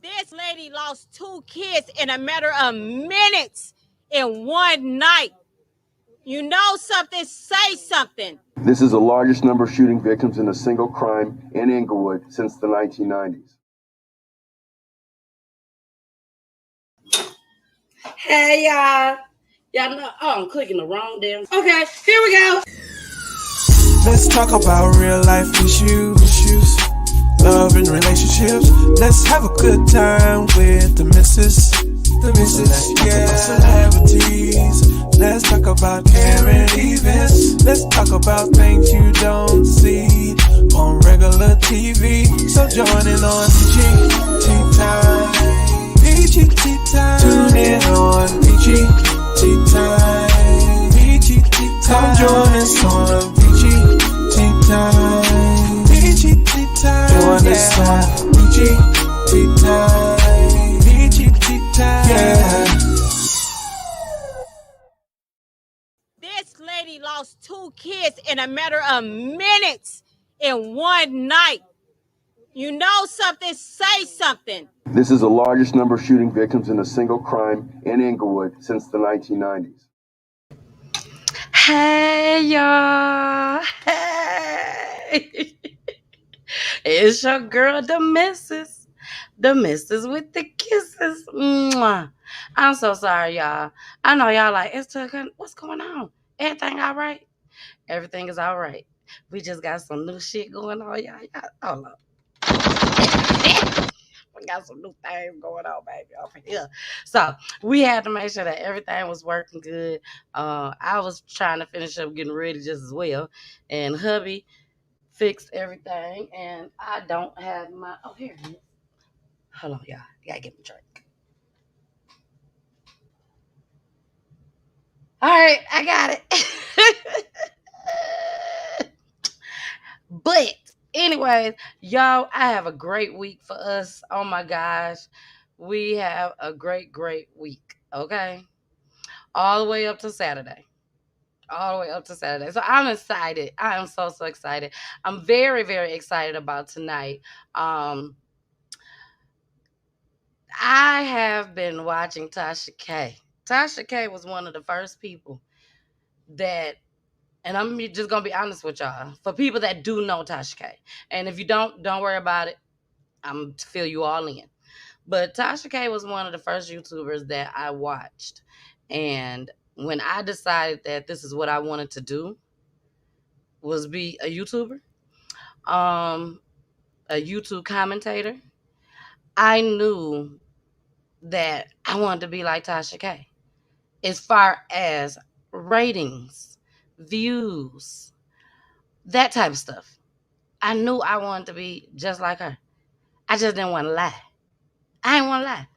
This lady lost 2 kids in a matter of minutes in one night. You know something, say something. This is the largest number of shooting victims in a single crime in Inglewood since the 1990s. Hey, y'all. Y'all know, I'm clicking the wrong damn. Okay, here we go. Let's talk about real life issues, love and relationships. Let's have a good time with the missus, yeah. Celebrities. Let's talk about current events. Let's talk about things you don't see on regular TV. So join in on PEACHY Time. PEACHY Time. Tune in on PEACHY Time. PEACHY Time. Come join us on PEACHY Time. PEACHY Time. Join us on PEACHY Time. PEACHY Time. Yeah. This lady lost 2 kids in a matter of minutes in one night. You know something, say something. This is the largest number of shooting victims in a single crime in Inglewood since the 1990s. Hey, y'all. Hey. It's your girl, the missus. The missus with the kisses. Mwah. I'm so sorry, y'all. I know y'all like, what's going on? Everything all right? Everything is all right. We just got some new shit going on, y'all. Hold up. We got some new things going on, baby, over here. So we had to make sure that everything was working good. I was trying to finish up getting ready just as well. And hubby fixed everything. And I don't have my, oh, here it is. Hold on, y'all. Gotta get my drink. All right, I got it. But anyways, y'all, I have a great week for us. Oh my gosh. We have a great week. Okay. All the way up to Saturday. All the way up to Saturday. So I'm excited. I am so excited. I'm very excited about tonight. I have been watching Tasha K. Tasha K was one of the first people that, and I'm just gonna be honest with y'all, for people that do know Tasha K. And if you don't worry about it. I'm gonna fill you all in. But Tasha K was one of the first YouTubers that I watched. And when I decided that this is what I wanted to do, was be a YouTuber, a YouTube commentator, I knew that I wanted to be like Tasha K. As far as ratings, views, that type of stuff. I knew I wanted to be just like her. I just didn't want to lie. I didn't want to lie.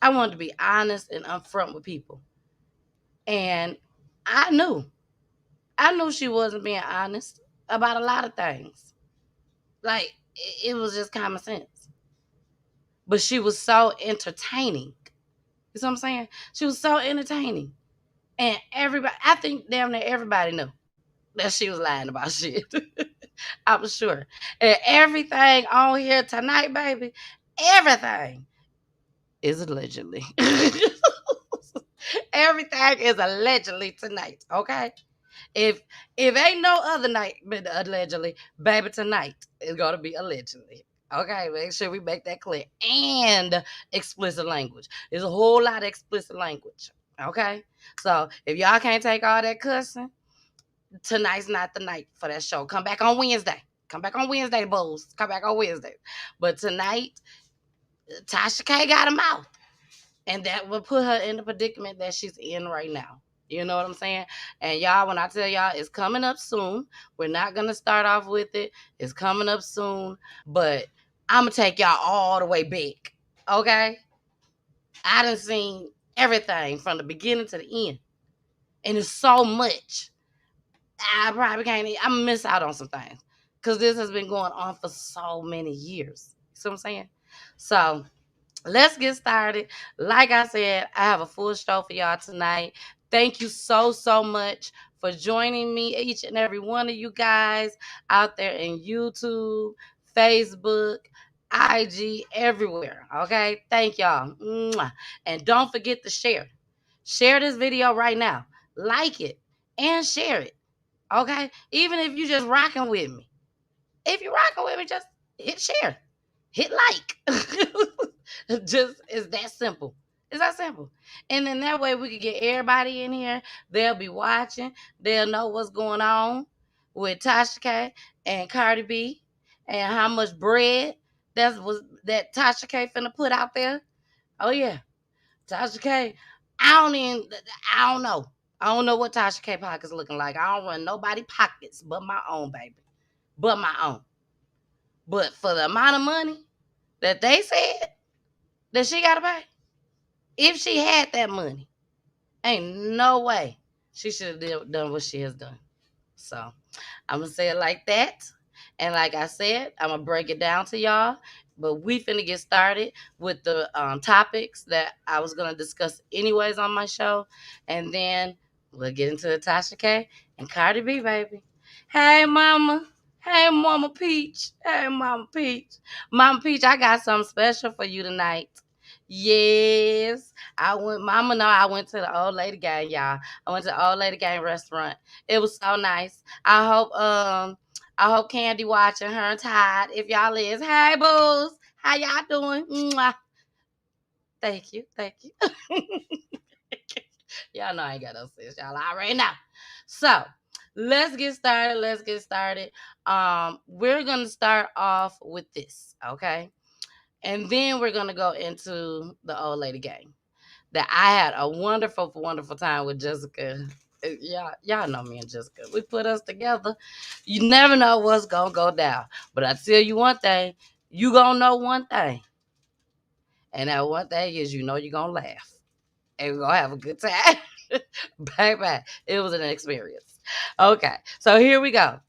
I wanted to be honest and upfront with people. And I knew she wasn't being honest about a lot of things. Like, it was just common sense. But she was so entertaining. You see what I'm saying? She was so entertaining. And everybody, I think damn near everybody knew that she was lying about shit. I was sure. And everything on here tonight, baby, everything is allegedly. Everything is allegedly tonight, okay? If ain't no other night but allegedly, baby, tonight is gonna be allegedly. Okay, make sure we make that clear. And explicit language. There's a whole lot of explicit language. Okay? So if y'all can't take all that cussing, tonight's not the night for that show. Come back on Wednesday. Come back on Wednesday, bulls. Come back on Wednesday. But tonight, Tasha K got a mouth. And that will put her in the predicament that she's in right now. You know what I'm saying? And y'all, when I tell y'all it's coming up soon, we're not going to start off with it. It's coming up soon. But I'm going to take y'all all the way back. Okay? I done seen everything from the beginning to the end. And it's so much. I probably can't, I'm going to miss out on some things. Because this has been going on for so many years. You see what I'm saying? So let's get started. Like I said, I have a full show for y'all tonight. Thank you so much for joining me, each and every one of you guys out there in YouTube, Facebook, IG, everywhere. Okay, thank y'all. Mwah. And don't forget to share. Share this video right now. Like it and share it. Okay, even if you just rocking with me. If you're rocking with me, just hit share, hit like. Just it's that simple. It's that simple. And then that way we can get everybody in here. They'll be watching. They'll know what's going on with Tasha K and Cardi B and how much bread that Tasha K finna put out there. Oh yeah, Tasha K. I don't know. I don't know what Tasha K pockets looking like. I don't run nobody pockets but my own, baby. But my own. But for the amount of money that they said that she got to pay, if she had that money, ain't no way she should have done what she has done. So I'm gonna say it like that. And like I said, I'm gonna break it down to y'all. But we finna get started with the topics that I was gonna discuss anyways on my show, and then we'll get into the Tasha K and Cardi B, baby. Hey, mama. Hey, Mama Peach. Hey, Mama Peach. Mama Peach, I got something special for you tonight. Yes, Mama know I went to the old lady gang, y'all. I went to the old lady gang restaurant. It was so nice. I hope Candy watching her and Todd. If y'all is, hey boos, how y'all doing? Mwah. Thank you, thank you. Y'all know I ain't got no sense. Y'all already know. So let's get started. Let's get started. We're gonna start off with this, okay? And then we're gonna go into the old lady gang. That I had a wonderful, wonderful time with Jessica. Y'all know me and Jessica. We put us together. You never know what's gonna go down. But I tell you one thing, you gonna know one thing. And that one thing is you know you're gonna laugh. And we're gonna have a good time. Baby, it was an experience. Okay, so here we go.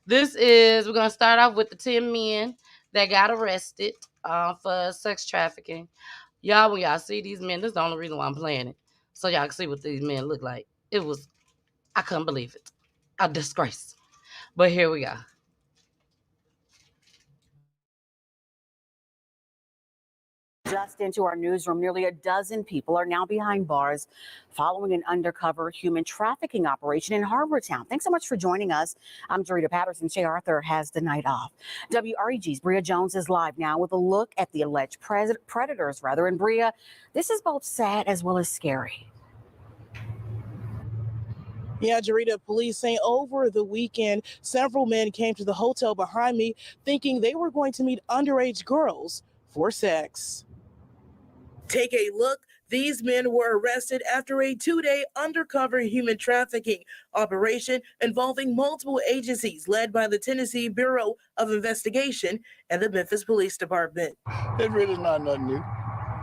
We're gonna start off with the 10 men that got arrested for sex trafficking. Y'all, when y'all see these men, this is the only reason why I'm playing it. So y'all can see what these men look like. I couldn't believe it. A disgrace. But here we go. Just into our newsroom, nearly a dozen people are now behind bars following an undercover human trafficking operation in Harbortown. Thanks so much for joining us. I'm Jarita Patterson. Shay Arthur has the night off. WREG's Bria Jones is live now with a look at the alleged predators. And Bria, this is both sad as well as scary. Yeah, Jarita, police say over the weekend, several men came to the hotel behind me thinking they were going to meet underage girls for sex. Take a look. These men were arrested after a 2-day undercover human trafficking operation involving multiple agencies led by the Tennessee Bureau of Investigation and the Memphis Police Department. It really is not nothing new.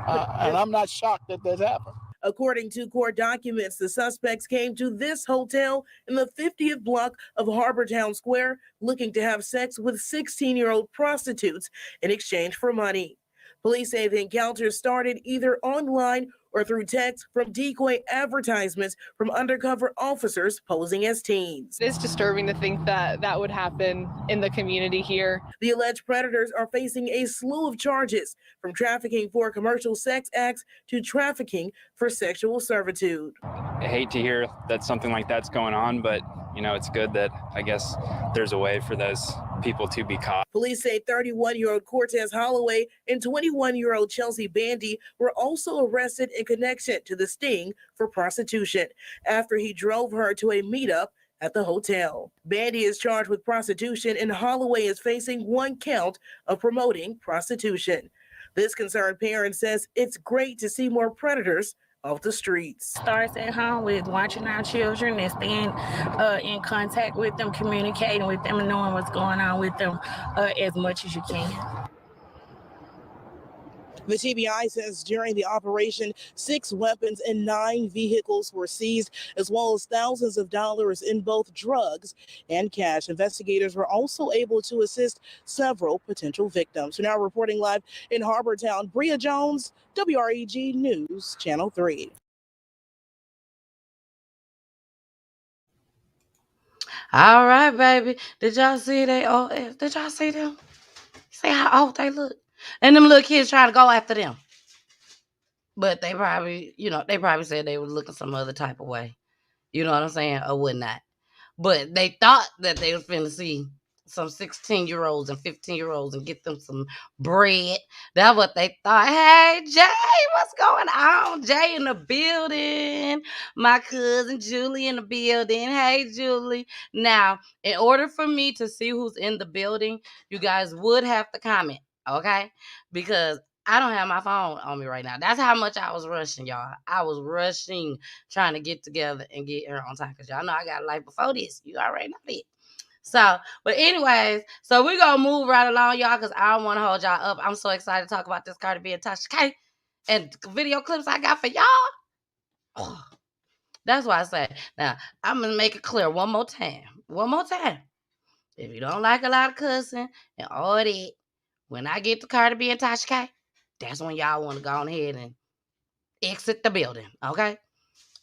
And I'm not shocked that that happened. According to court documents, the suspects came to this hotel in the 50th block of Harbortown Square looking to have sex with 16-year-old prostitutes in exchange for money. Police say the encounter started either online or through text from decoy advertisements from undercover officers posing as teens. It's disturbing to think that that would happen in the community here. The alleged predators are facing a slew of charges, from trafficking for commercial sex acts to trafficking for sexual servitude. I hate to hear that something like that's going on, but it's good that I guess there's a way for those people to be caught. Police say 31-year-old Cortez Holloway and 21-year-old Chelsea Bandy were also arrested in connection to the sting for prostitution after he drove her to a meetup at the hotel. Bandy is charged with prostitution and Holloway is facing 1 count of promoting prostitution. This concerned parent says it's great to see more predators off the streets. Starts at home with watching our children and staying in contact with them, communicating with them, and knowing what's going on with them as much as you can. The TBI says during the operation, 6 weapons and 9 vehicles were seized, as well as thousands of dollars in both drugs and cash. Investigators were also able to assist several potential victims. We're now reporting live in Harbortown, Bria Jones, WREG News, Channel 3. All right, baby. Did y'all see they old ass? Did y'all see them? See how old they look? And them little kids trying to go after them. But they probably, they probably said they was looking some other type of way. You know what I'm saying? Or whatnot. But they thought that they was finna see some 16-year-olds and 15-year-olds and get them some bread. That's what they thought. Hey, Jay, what's going on? Jay in the building. My cousin Julie in the building. Hey, Julie. Now, in order for me to see who's in the building, you guys would have to comment, okay? Because I don't have my phone on me right now. That's how much I was rushing, y'all. I was rushing trying to get together and get here on time. Because y'all know I got a life before this. You already know that. So, but anyways, so we're going to move right along, y'all, because I don't want to hold y'all up. I'm so excited to talk about this Cardi B and Tasha K and video clips I got for y'all. Oh, that's why I say, now, I'm going to make it clear one more time. One more time. If you don't like a lot of cussing and all that, when I get to Cardi B and Tasha K, that's when y'all want to go ahead and exit the building, okay?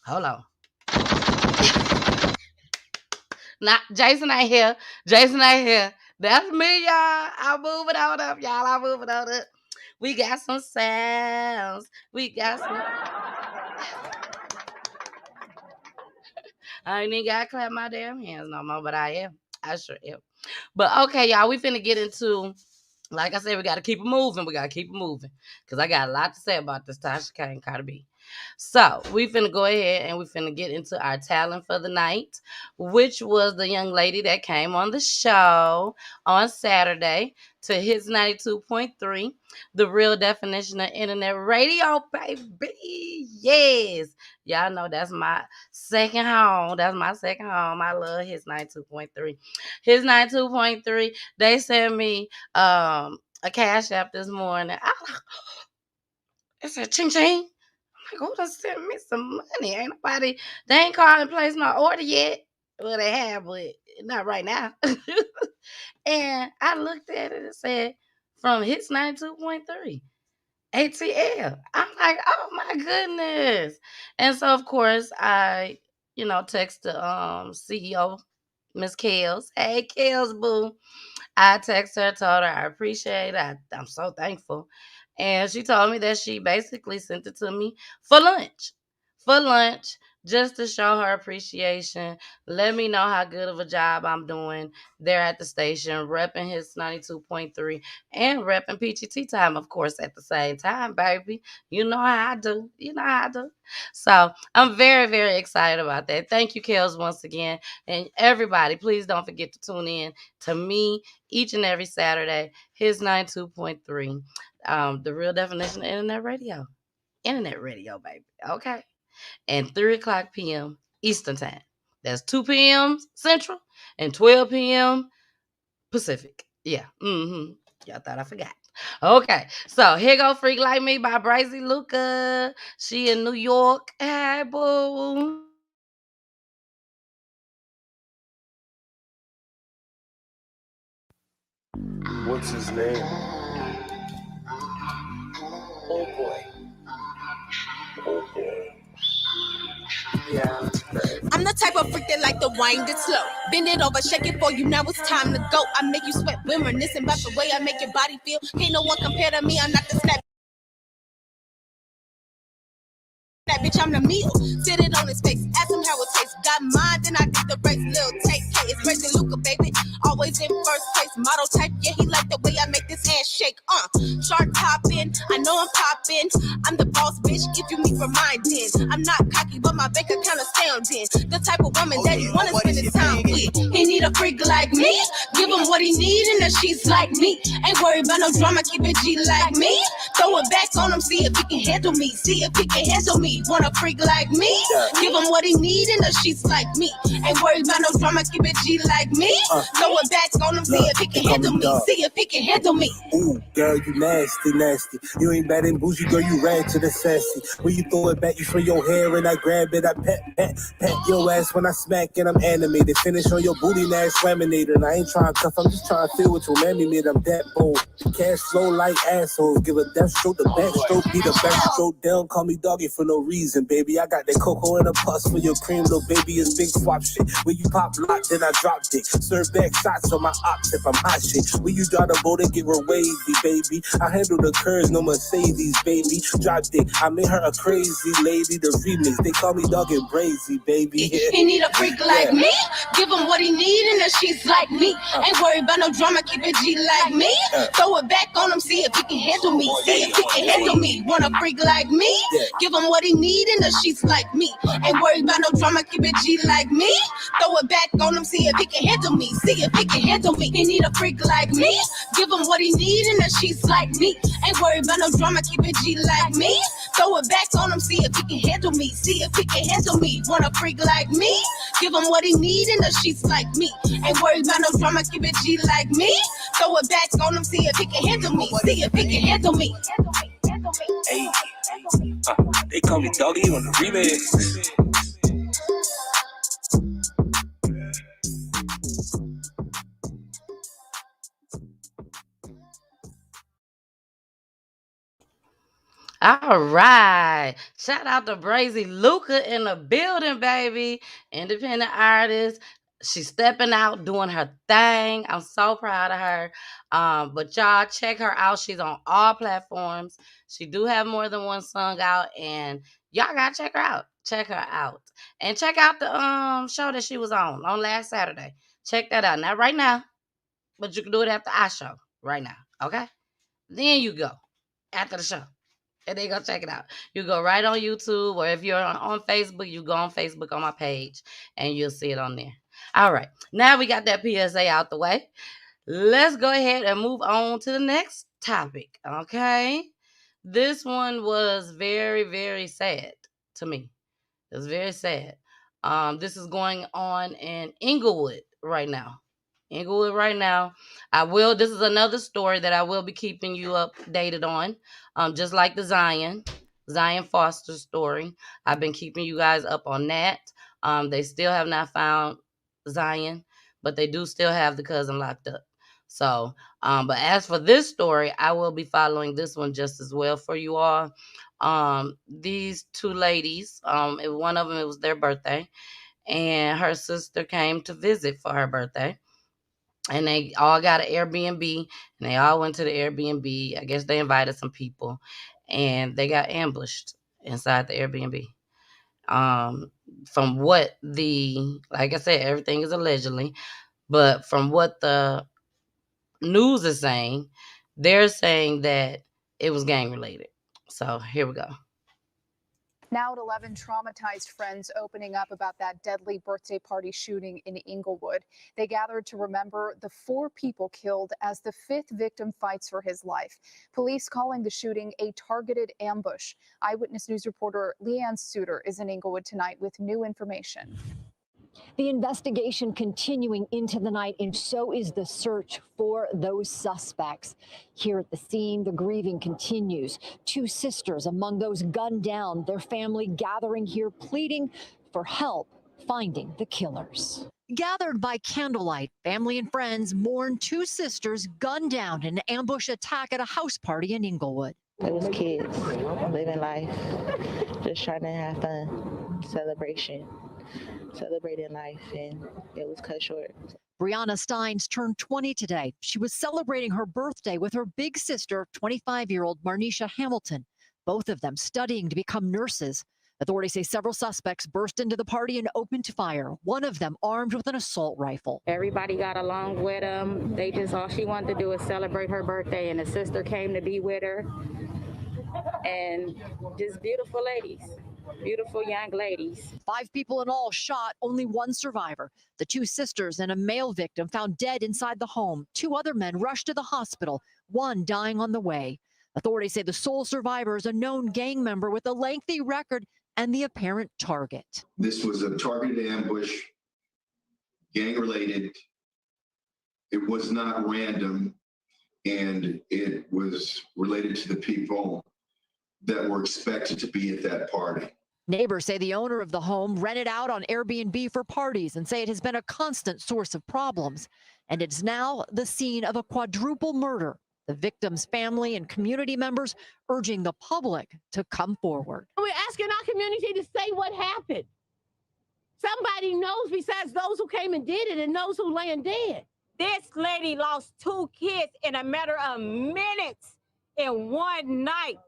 Hold on. Now, Jason ain't here. Jason ain't here. That's me, y'all. I'm moving on up, y'all. I'm moving on up. We got some sounds. We got some... I ain't even got to clap my damn hands no more, but I am. I sure am. But, okay, y'all, we finna get into... Like I said, we got to keep it moving. We got to keep it moving. Because I got a lot to say about this Tasha K and Cardi B. So, we finna go ahead and we finna get into our talent for the night, which was the young lady that came on the show on Saturday to Hits 92.3, the real definition of internet radio, baby. Yes. Y'all know that's my second home. That's my second home. I love Hits 92.3. Hits 92.3, they sent me a cash app this morning. It said ching ching. I'm like, who done sent me some money? Ain't nobody, they ain't called and placed my order yet. Well, they have, but not right now. And I looked at it and said, from Hits 92.3. ATL. I'm like, oh my goodness. And so of course I, text the CEO, Miss Kels. Hey Kels, boo. I texted her, told her I appreciate it. I'm so thankful. And she told me that she basically sent it to me for lunch. Just to show her appreciation. Let me know how good of a job I'm doing there at the station, repping His 92.3 and repping Peachy Tea Time, of course, at the same time, baby. You know how I do. So I'm very, very excited about that. Thank you, Kels, once again. And everybody, please don't forget to tune in to me each and every Saturday, His 92.3, the real definition of internet radio. Internet radio, baby. Okay. And 3 o'clock p.m. Eastern Time. That's 2 p.m. Central and 12 p.m. Pacific. Yeah. Y'all thought I forgot. Okay. So here go Freak Like Me by Brazy Luca. She in New York. Hey, boo. What's his name? Oh boy. Yeah. I'm the type of freak that like to wind it slow. Bend it over, shake it for you, now it's time to go. I make you sweat, reminiscing about the way I make your body feel. Can't no one compare to me, I'm not the snap. That bitch, I'm the meal. Sit it on his face, ask him how it tastes. Got mine, then I get the race. Little take, hey, it's Brazy Luca, baby. Always in first place, model type. Yeah, he like the way I make this hand shake. Shark poppin', I know I'm poppin'. I'm the boss, bitch. If you meet for mine, then I'm not cocky, but my bank account astounding. The type of woman that he wanna spend his time with. He need a freak like me. Give him what he need, and the sheets like me. Ain't worried about no drama, keep it G like me. Throw it back on him, see if he can handle me. See if he can handle me. Want a freak like me? Give him what he need and the sheets like me. Ain't worried about no drama, keep it G like me. Throw it back on him, see if he can handle me. See if he can handle me. Ooh, girl, you nasty, nasty. You ain't bad and bougie, girl, you ratchet and sassy. When you throw it back, you swing your hair and I grab it. I pat your ass when I smack and I'm animated. Finish on your booty, now it's laminated. And I ain't trying to cuff, I'm just trying to feel what your mammy made. I'm that bold. Cash flow like assholes. Give a death stroke, the back stroke, be the back stroke down. Call me doggy for no reason. reason, baby. I got that cocoa and a pus for your cream, little baby. It's big swap shit. When you pop lock, then I drop dick. Serve back shots on my ops if I'm hot shit. When you drive the boat and get real wavy, baby. I handle the curves, no Mercedes, baby. Drop dick, I made her a crazy lady. The remix, they call me Dog and Brazy, baby. He need a freak like me. Give him what he need and the sheets like me. Ain't worried about no drama, keep it G like me. Throw it back on him, see if he can handle me. See if he can handle me. Want a freak like me? Give him what he need and the sheets like me. Ain't worried about no drama, keep it G like me. Throw it back on him, see if he can handle me. See if he can handle me. He need a freak like me. Give him what he need and the sheets like me. Ain't worried about no drama, keep it G like me. Throw it back on him, see if he can handle me. See if he can handle me. Want a freak like me? Give him what he need and the sheets like me. Ain't worried about no drama, keep it G like me. Throw it back on him, see if he can handle me. See if he can handle me. Hey, they call me Doggy on the remix. All right. Shout out to Brazy Luca in the building, baby. Independent artist. She's stepping out, doing her thing. I'm so proud of her. But y'all check her out. She's on all platforms. She do have more than one song out, and y'all gotta check her out. Check her out. And check out the show that she was on last Saturday. Check that out. Not right now, but you can do it after our show right now. Okay? Then you go after the show. And then go check it out. You go right on YouTube, or if you're on Facebook, you go on Facebook on my page and you'll see it on there. All right. Now we got that PSA out the way. Let's go ahead and move on to the next topic. Okay. This one was very, very sad to me. It was very sad. This is going on in Inglewood right now. This is another story that I will be keeping you updated on. Just like the Zion Foster story. I've been keeping you guys up on that. They still have not found Zion, but they do still have the cousin locked up. So, but as for this story, I will be following this one just as well for you all. These two ladies, one of them, it was their birthday, and her sister came to visit for her birthday. And they all got an Airbnb, and they all went to the Airbnb. I guess they invited some people, and they got ambushed inside the Airbnb. From what like I said, everything is allegedly, but from what the news is saying, they're saying that it was gang related. So here we go. Now at 11, traumatized friends opening up about that deadly birthday party shooting in Inglewood. They gathered to remember the 4 people killed as the 5th victim fights for his life. Police calling the shooting a targeted ambush. Eyewitness News reporter Leanne Suter is in Inglewood tonight with new information. The investigation continuing into the night, and so is the search for those suspects. Here at the scene, the grieving continues. 2 sisters among those gunned down, their family gathering here, pleading for help finding the killers. Gathered by candlelight, family and friends mourn 2 sisters gunned down in an ambush attack at a house party in Inglewood. It was kids living life, just trying to have fun, celebrating life, and it was cut short. Brianna Steins turned 20 today. She was celebrating her birthday with her big sister, 25-year-old Marnisha Hamilton, both of them studying to become nurses. Authorities say several suspects burst into the party and opened fire, one of them armed with an assault rifle. Everybody got along with them. All she wanted to do is celebrate her birthday, and the sister came to be with her. And just beautiful ladies. Beautiful young ladies. 5 people in all shot, only 1 survivor. The 2 sisters and a male victim found dead inside the home. 2 other men rushed to the hospital, 1 dying on the way. Authorities say the sole survivor is a known gang member with a lengthy record and the apparent target. This was a targeted ambush, gang related. It was not random, and it was related to the people that were expected to be at that party. Neighbors say the owner of the home rented out on Airbnb for parties and say it has been a constant source of problems. And it's now the scene of a quadruple murder. The victim's family and community members urging the public to come forward. We're asking our community to say what happened. Somebody knows besides those who came and did it and those who laying dead. This lady lost 2 kids in a matter of minutes in one night.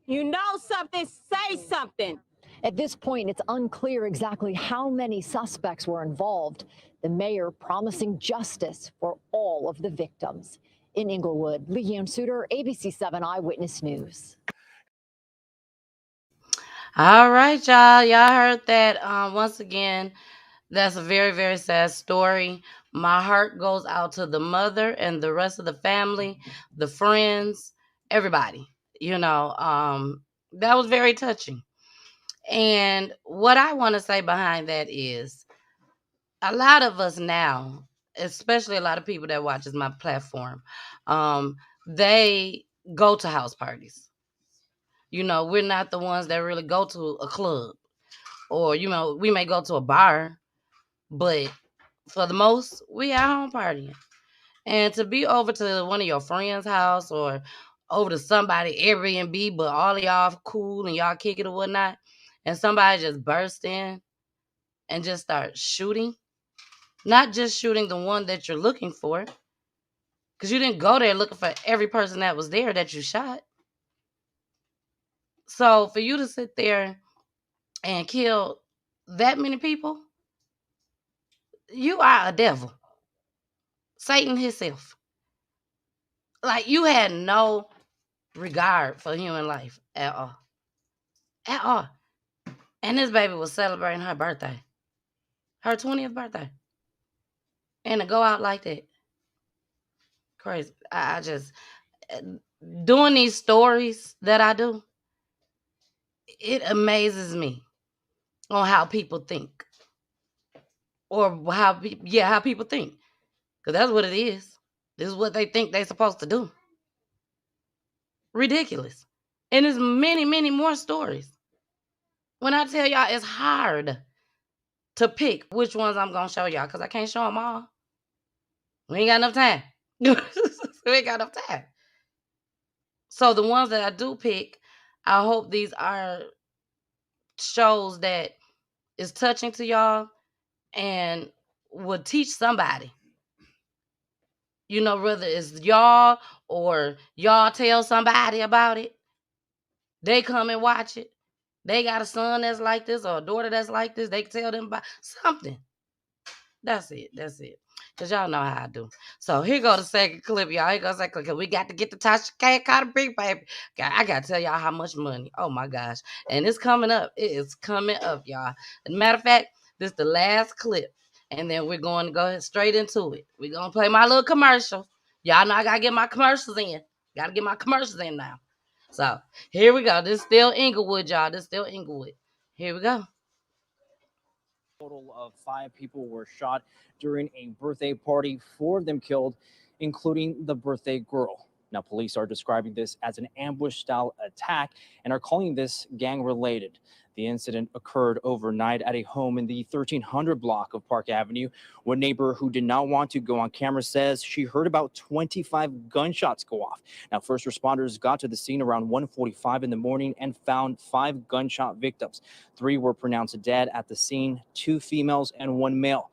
You know something, say something. At this point, it's unclear exactly how many suspects were involved. The mayor promising justice for all of the victims. In Inglewood, Leanne Suter, ABC 7 Eyewitness News. All right, y'all. Y'all heard that. Once again, that's a very, very sad story. My heart goes out to the mother and the rest of the family, the friends, everybody. That was very touching. And what I want to say behind that is a lot of us now, especially a lot of people that watches my platform, they go to house parties. We're not the ones that really go to a club or, we may go to a bar, but for the most, we at home partying. And to be over to one of your friends' house or over to somebody Airbnb, but all of y'all cool and y'all kick it or whatnot, and somebody just burst in and just start shooting, not just shooting the one that you're looking for, because you didn't go there looking for every person that was there that you shot. So for you to sit there and kill that many people, you are a devil. Satan himself. Like, you had no regard for human life at all. At all. And this baby was celebrating her birthday. Her 20th birthday. And to go out like that. Crazy. I just, doing these stories that I do, it amazes me on how people think. Or how people think. Because that's what it is. This is what they think they're supposed to do. Ridiculous. And there's many, many more stories. When I tell y'all, it's hard to pick which ones I'm going to show y'all because I can't show them all. We ain't got enough time. We ain't got enough time. So the ones that I do pick, I hope these are shows that is touching to y'all and will teach somebody. Whether it's y'all or y'all tell somebody about it. They come and watch it. They got a son that's like this or a daughter that's like this. They can tell them about something. That's it. Because y'all know how I do. So here go the second clip, y'all. Here goes the second clip. We got to get the Tasha Cardi, baby. I got to tell y'all how much money. Oh, my gosh. And it's coming up. It is coming up, y'all. As a matter of fact, this is the last clip. And then we're going to go straight into it. We're going to play my little commercial. Y'all know I got to get my commercials in. Got to get my commercials in now. So here we go. This is still Inglewood, y'all. This is still Inglewood. Here we go. Total of 5 people were shot during a birthday party, 4 of them killed, including the birthday girl. Now, police are describing this as an ambush-style attack and are calling this gang-related. The incident occurred overnight at a home in the 1300 block of Park Avenue. One neighbor who did not want to go on camera says she heard about 25 gunshots go off. Now, first responders got to the scene around 1:45 in the morning and found 5 gunshot victims. 3 were pronounced dead at the scene, 2 females and 1 male.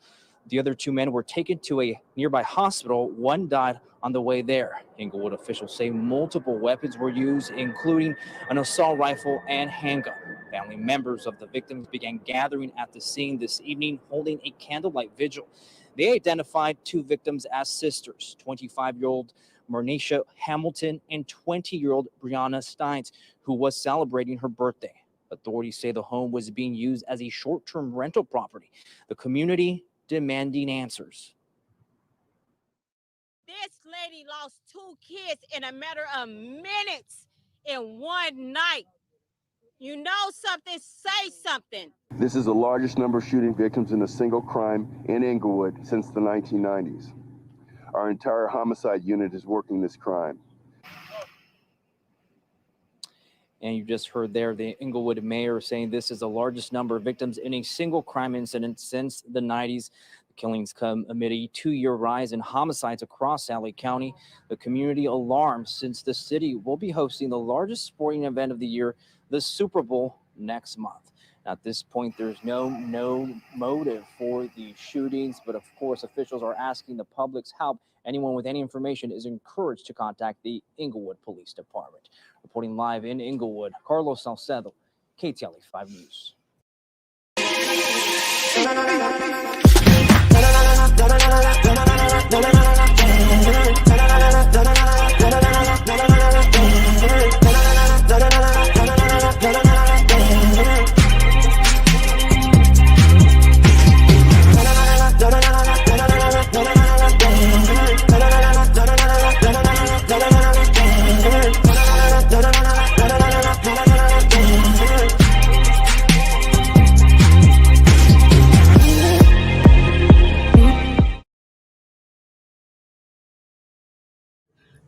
The other 2 men were taken to a nearby hospital. 1 died on the way there. Inglewood officials say multiple weapons were used, including an assault rifle and handgun. Family members of the victims began gathering at the scene this evening, holding a candlelight vigil. They identified 2 victims as sisters, 25-year-old Marnisha Hamilton and 20-year-old Brianna Steins, who was celebrating her birthday. Authorities say the home was being used as a short-term rental property. The community demanding answers. This lady lost 2 kids in a matter of minutes in one night. You know something, say something. This is the largest number of shooting victims in a single crime in Inglewood since the 1990s. Our entire homicide unit is working this crime. And you just heard there the Inglewood mayor saying this is the largest number of victims in a single crime incident since the 90s. The killings come amid a 2-year rise in homicides across LA County. The community alarmed since the city will be hosting the largest sporting event of the year, the Super Bowl, next month. At this point, there's no motive for the shootings, but of course, officials are asking the public's help. Anyone with any information is encouraged to contact the Inglewood Police Department. Reporting live in Inglewood, Carlos Salcedo, KTLA 5 News.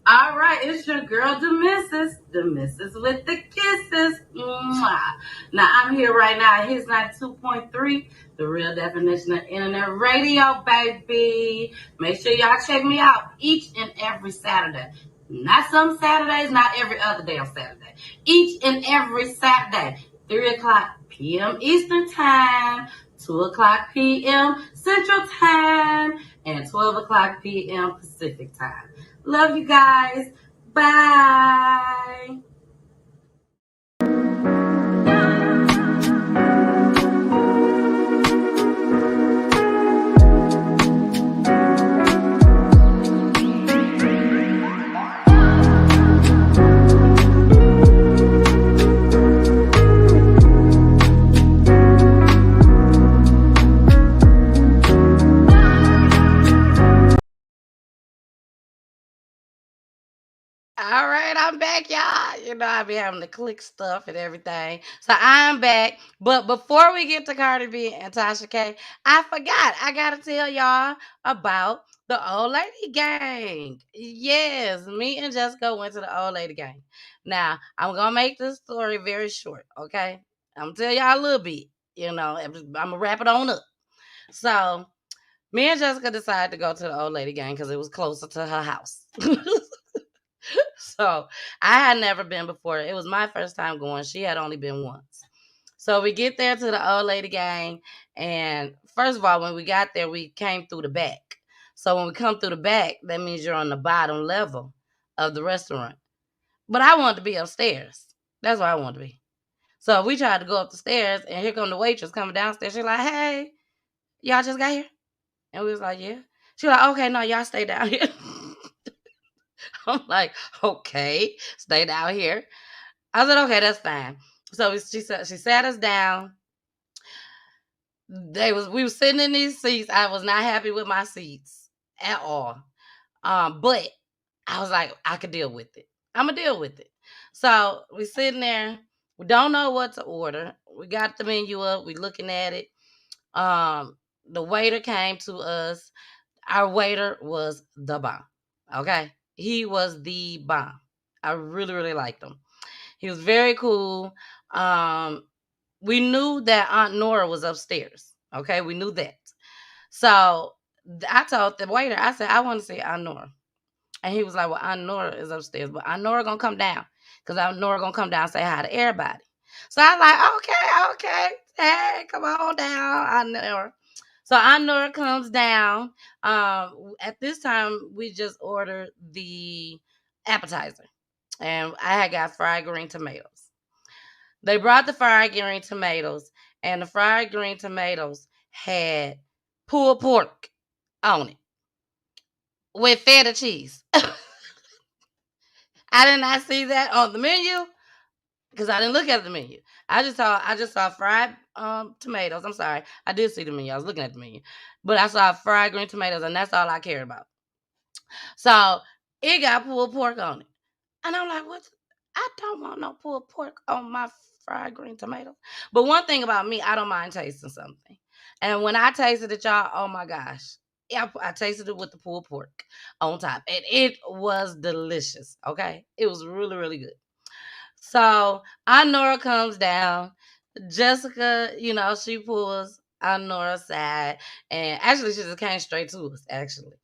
All right, it's your girl, the missus with the kisses. Mwah. Now, I'm here right now at Hits 92.3, the real definition of internet radio, baby. Make sure y'all check me out each and every Saturday. Not some Saturdays, not every other day on Saturday. Each and every Saturday, 3 o'clock p.m. Eastern Time, 2 o'clock p.m. Central Time, and 12 o'clock p.m. Pacific Time. Love you guys. Bye. All right, I'm back, y'all. You know, I be having to click stuff and everything. So I'm back. But before we get to Cardi B and Tasha K, I forgot. I got to tell y'all about the old lady gang. Yes, me and Jessica went to the old lady gang. Now, I'm going to make this story very short, okay? I'm going to tell y'all a little bit. You know, I'm going to wrap it on up. So, me and Jessica decided to go to the old lady gang because it was closer to her house. So I had never been before. It was my first time going. She had only been once. So we get there to the old lady gang. And first of all, when we got there, we came through the back. So when we come through the back, that means you're on the bottom level of the restaurant. But I wanted to be upstairs. That's where I wanted to be. So we tried to go up the stairs, and here come the waitress coming downstairs. She's like, hey, y'all just got here? And we was like, yeah. She was like, okay, no, y'all stay down here. I'm like, okay, stay down here. I said, okay, that's fine. So she sat us down. We were sitting in these seats. I was not happy with my seats at all. But I was like, I could deal with it. I'm gonna deal with it. So we sitting there. We don't know what to order. We got the menu up. We looking at it. The waiter came to us. Our waiter was the bomb. Okay, he was the bomb. I really, really liked him. He was very cool. We knew that Aunt Nora was upstairs. Okay, we knew that. So I told the waiter, I said, I want to see Aunt Nora. And he was like, well, Aunt Nora is upstairs, but Aunt Nora gonna come down. Because Aunt Nora gonna come down and say hi to everybody. So I was like, okay. Hey, come on down, Aunt Nora. So Aunt Nora comes down. At this time, we just ordered the appetizer. And I had got fried green tomatoes. They brought the fried green tomatoes, and the fried green tomatoes had pulled pork on it with feta cheese. I did not see that on the menu because I didn't look at the menu. I just saw fried tomatoes. I'm sorry, I did see the menu. I was looking at the menu, but I saw fried green tomatoes, and that's all I cared about. So it got pulled pork on it, and I'm like, what? I don't want no pulled pork on my fried green tomatoes. But one thing about me, I don't mind tasting something. And when I tasted it, y'all, oh my gosh. I tasted it with the pulled pork on top. And it was delicious. Okay. It was really, really good. So Aunt Nora comes down. Jessica, she pulls on Nora's side. And actually, she just came straight to us, actually.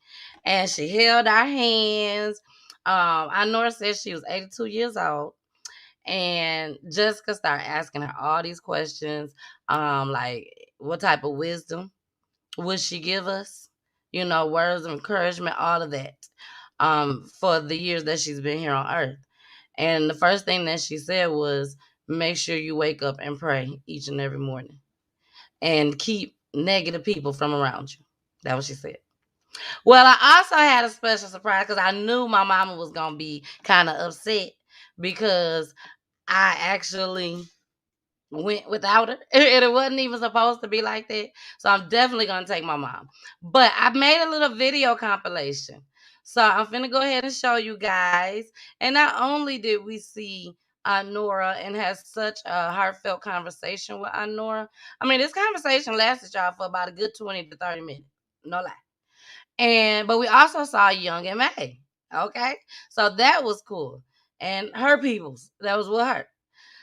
And she held our hands. Nora said she was 82 years old. And Jessica started asking her all these questions, like what type of wisdom would she give us? You know, words of encouragement, all of that, for the years that she's been here on earth. And the first thing that she said was, make sure you wake up and pray each and every morning and keep negative people from around you. That's what she said. Well, I also had a special surprise because I knew my mama was going to be kind of upset because I actually went without her. And it wasn't even supposed to be like that. So I'm definitely going to take my mom. But I made a little video compilation. So I'm finna go ahead and show you guys. And not only did we see Nora and has such a heartfelt conversation with Nora. I mean, this conversation lasted, y'all, for about a good 20 to 30 minutes. No lie. But we also saw Young and May. Okay? So that was cool. And her peoples. That was with her.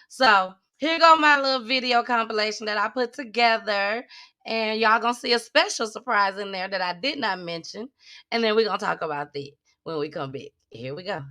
So here go my little video compilation that I put together. And y'all gonna see a special surprise in there that I did not mention. And then we're gonna talk about that when we come back. Here we go.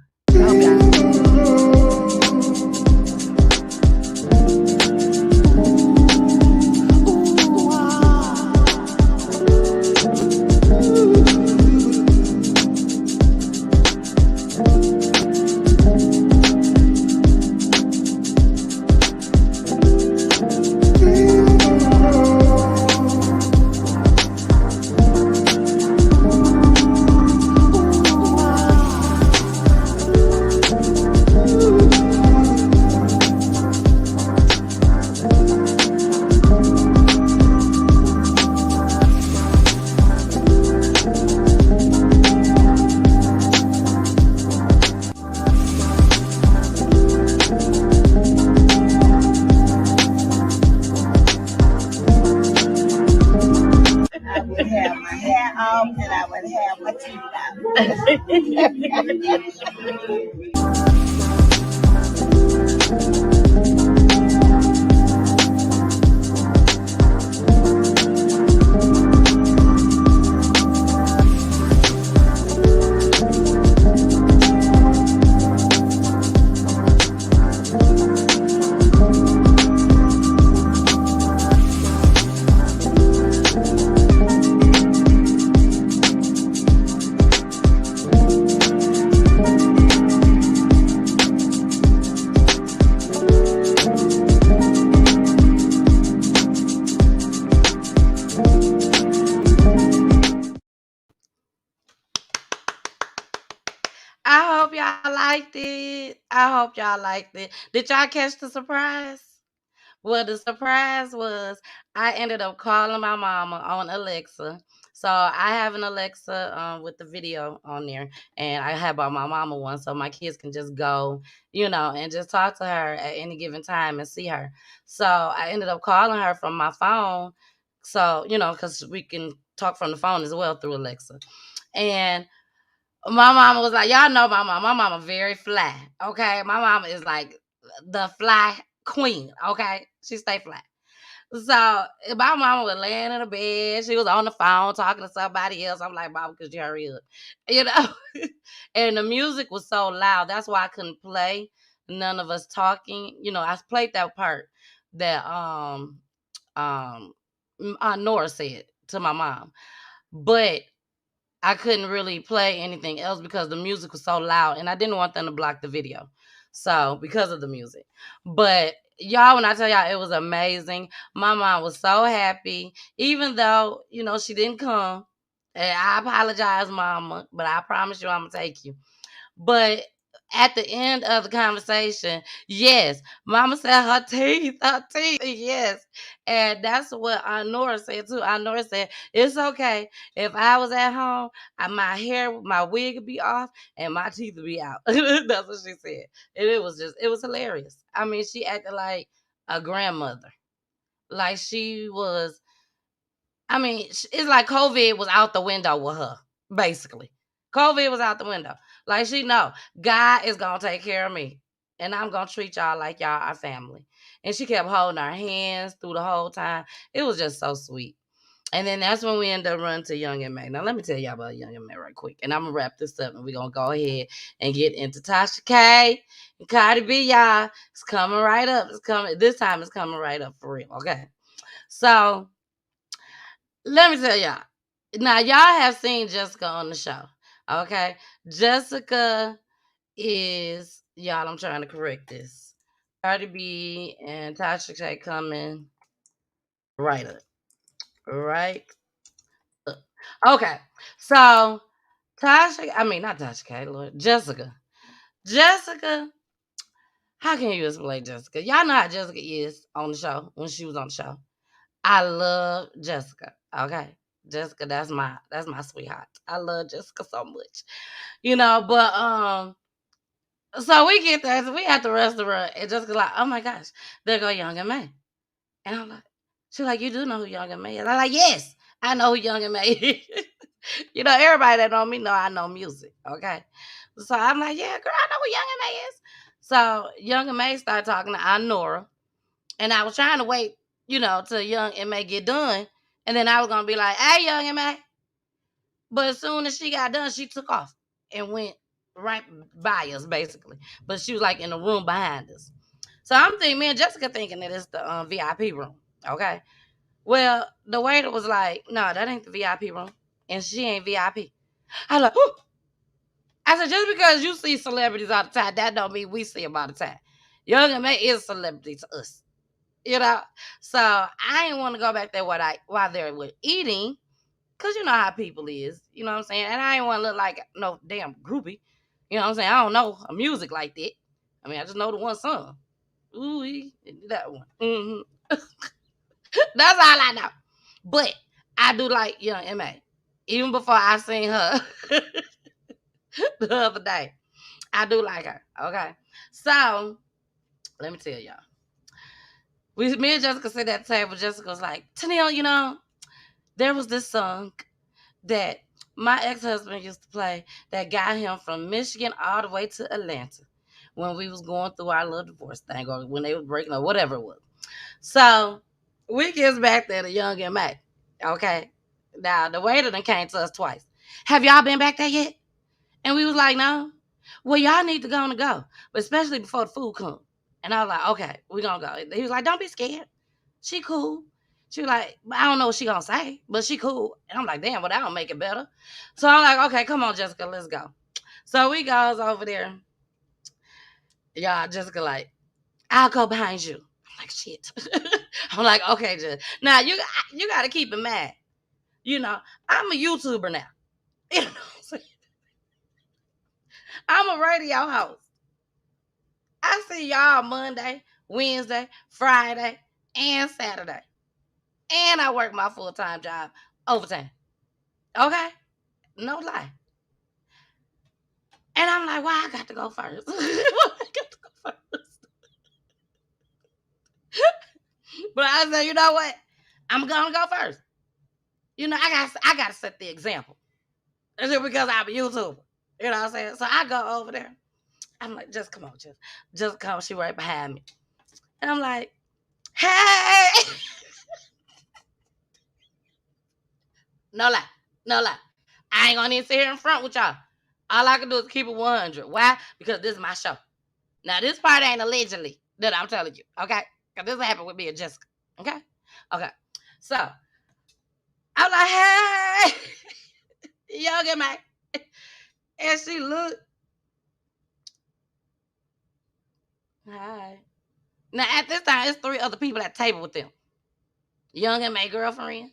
I would have my hair off and I would have my teeth out. I hope y'all liked it. I hope y'all liked it. Did y'all catch the surprise? Well, the surprise was I ended up calling my mama on Alexa. So I have an Alexa with the video on there, and I have my mama one, so my kids can just go, and just talk to her at any given time and see her. So I ended up calling her from my phone, so because we can talk from the phone as well through Alexa, and my mama was like, y'all know my mama. My mama very fly. Okay. My mama is like the fly queen. Okay. She stay fly. So my mama was laying in the bed. She was on the phone talking to somebody else. I'm like, Mama, could you hurry up? You know? And the music was so loud. That's why I couldn't play none of us talking. I played that part that Nora said to my mom. But I couldn't really play anything else because the music was so loud and I didn't want them to block the video. So, because of the music. But y'all, when I tell y'all it was amazing, my mom was so happy, even though, she didn't come. And I apologize, Mama, but I promise you I'm going to take you. But at the end of the conversation, yes, Mama said her teeth, yes. And that's what Nora said too. Nora said, it's okay. If I was at home, my wig would be off and my teeth would be out. That's what she said. And it was hilarious. I mean, she acted like a grandmother. Like she was, it's like COVID was out the window with her, basically. COVID was out the window. Like she know God is gonna take care of me. and I'm gonna treat y'all like y'all our family. And she kept holding our hands through the whole time. It was just so sweet. And then that's when we ended up running to Young and May. Now let me tell y'all about Young and May right quick. And I'm gonna wrap this up and we're gonna go ahead and get into Tasha K and Cardi B, y'all. It's coming right up. It's coming. This time it's coming right up for real. Okay. So let me tell y'all. Now y'all have seen Jessica on the show. Okay. Jessica is, y'all, I'm trying to correct this. Cardi B and Tasha K coming right up. Right up. Okay. So not Tasha K, Lord, Jessica. Jessica, how can you explain Jessica? Y'all know how Jessica is on the show when she was on the show. I love Jessica. Okay. Jessica, that's my sweetheart. I love Jessica so much. But so we get there, so we at the restaurant, and Jessica's like, oh my gosh, there go Young and May. And I'm like, she's like, you do know who Young and May is? I'm like, yes, I know who Young and May is. Everybody that know me know I know music, okay? So I'm like, yeah, girl, I know who Young and May is. So Young and May started talking to NORA, and I was trying to wait, till Young and May get done, and then I was gonna be like, hey, Young and May. But as soon as she got done, she took off and went right by us, basically. But she was like in the room behind us. So I'm thinking, me and Jessica thinking that it's the VIP room, okay? Well, the waiter was like, no, that ain't the VIP room, and she ain't VIP. I was like, whew. I said, just because you see celebrities all the time, that don't mean we see them all the time. Young and May is a celebrity to us, So I didn't want to go back there while they were eating, because you know how people is, you know what I'm saying? And I didn't want to look like no damn groupie. You know what I'm saying? I don't know music like that. I mean, I just know the one song. Ooh, that one. Mm-hmm. That's all I know. But I do like Young M.A. Even before I seen her the other day. I do like her. Okay. So let me tell y'all. Me and Jessica sit at the table. Jessica was like, Tennille, there was this song that my ex-husband used to play that got him from Michigan all the way to Atlanta when we was going through our little divorce thing, or when they were breaking up, whatever it was. So we gets back there to Young and May. Okay. Now the waiter done came to us twice. Have y'all been back there yet? And we was like, no. Well, y'all need to go, but especially before the food comes. And I was like, okay, we gonna go. He was like, don't be scared. She cool. She was like, I don't know what she gonna say, but she cool. And I'm like, damn, well, that don't make it better. So I'm like, okay, come on, Jessica, let's go. So we goes over there. Y'all, Jessica like, I'll go behind you. I'm like, shit. I'm like, okay, Jess. Now you got to keep in mind, I'm a YouTuber now. You know what I'm saying? I'm a radio host. I see y'all Monday, Wednesday, Friday, and Saturday. And I work my full-time job overtime. Okay? No lie. And I'm like, why I got to go first? But I said, you know what? I'm gonna go first. I gotta set the example. Is it because I'm a YouTuber? You know what I'm saying? So I go over there. I'm like, just come on, just come. She right behind me. And I'm like, hey. No lie. I ain't gonna even sit here in front with y'all. All I can do is keep it 100. Why? Because this is my show. Now, this part ain't allegedly that I'm telling you, okay? Because this happened with me and Jessica, okay? Okay. So, I'm like, hey, Young and May. And she looked. Hi. Now, at this time, it's 3 other people at the table with them. Young and May girlfriend.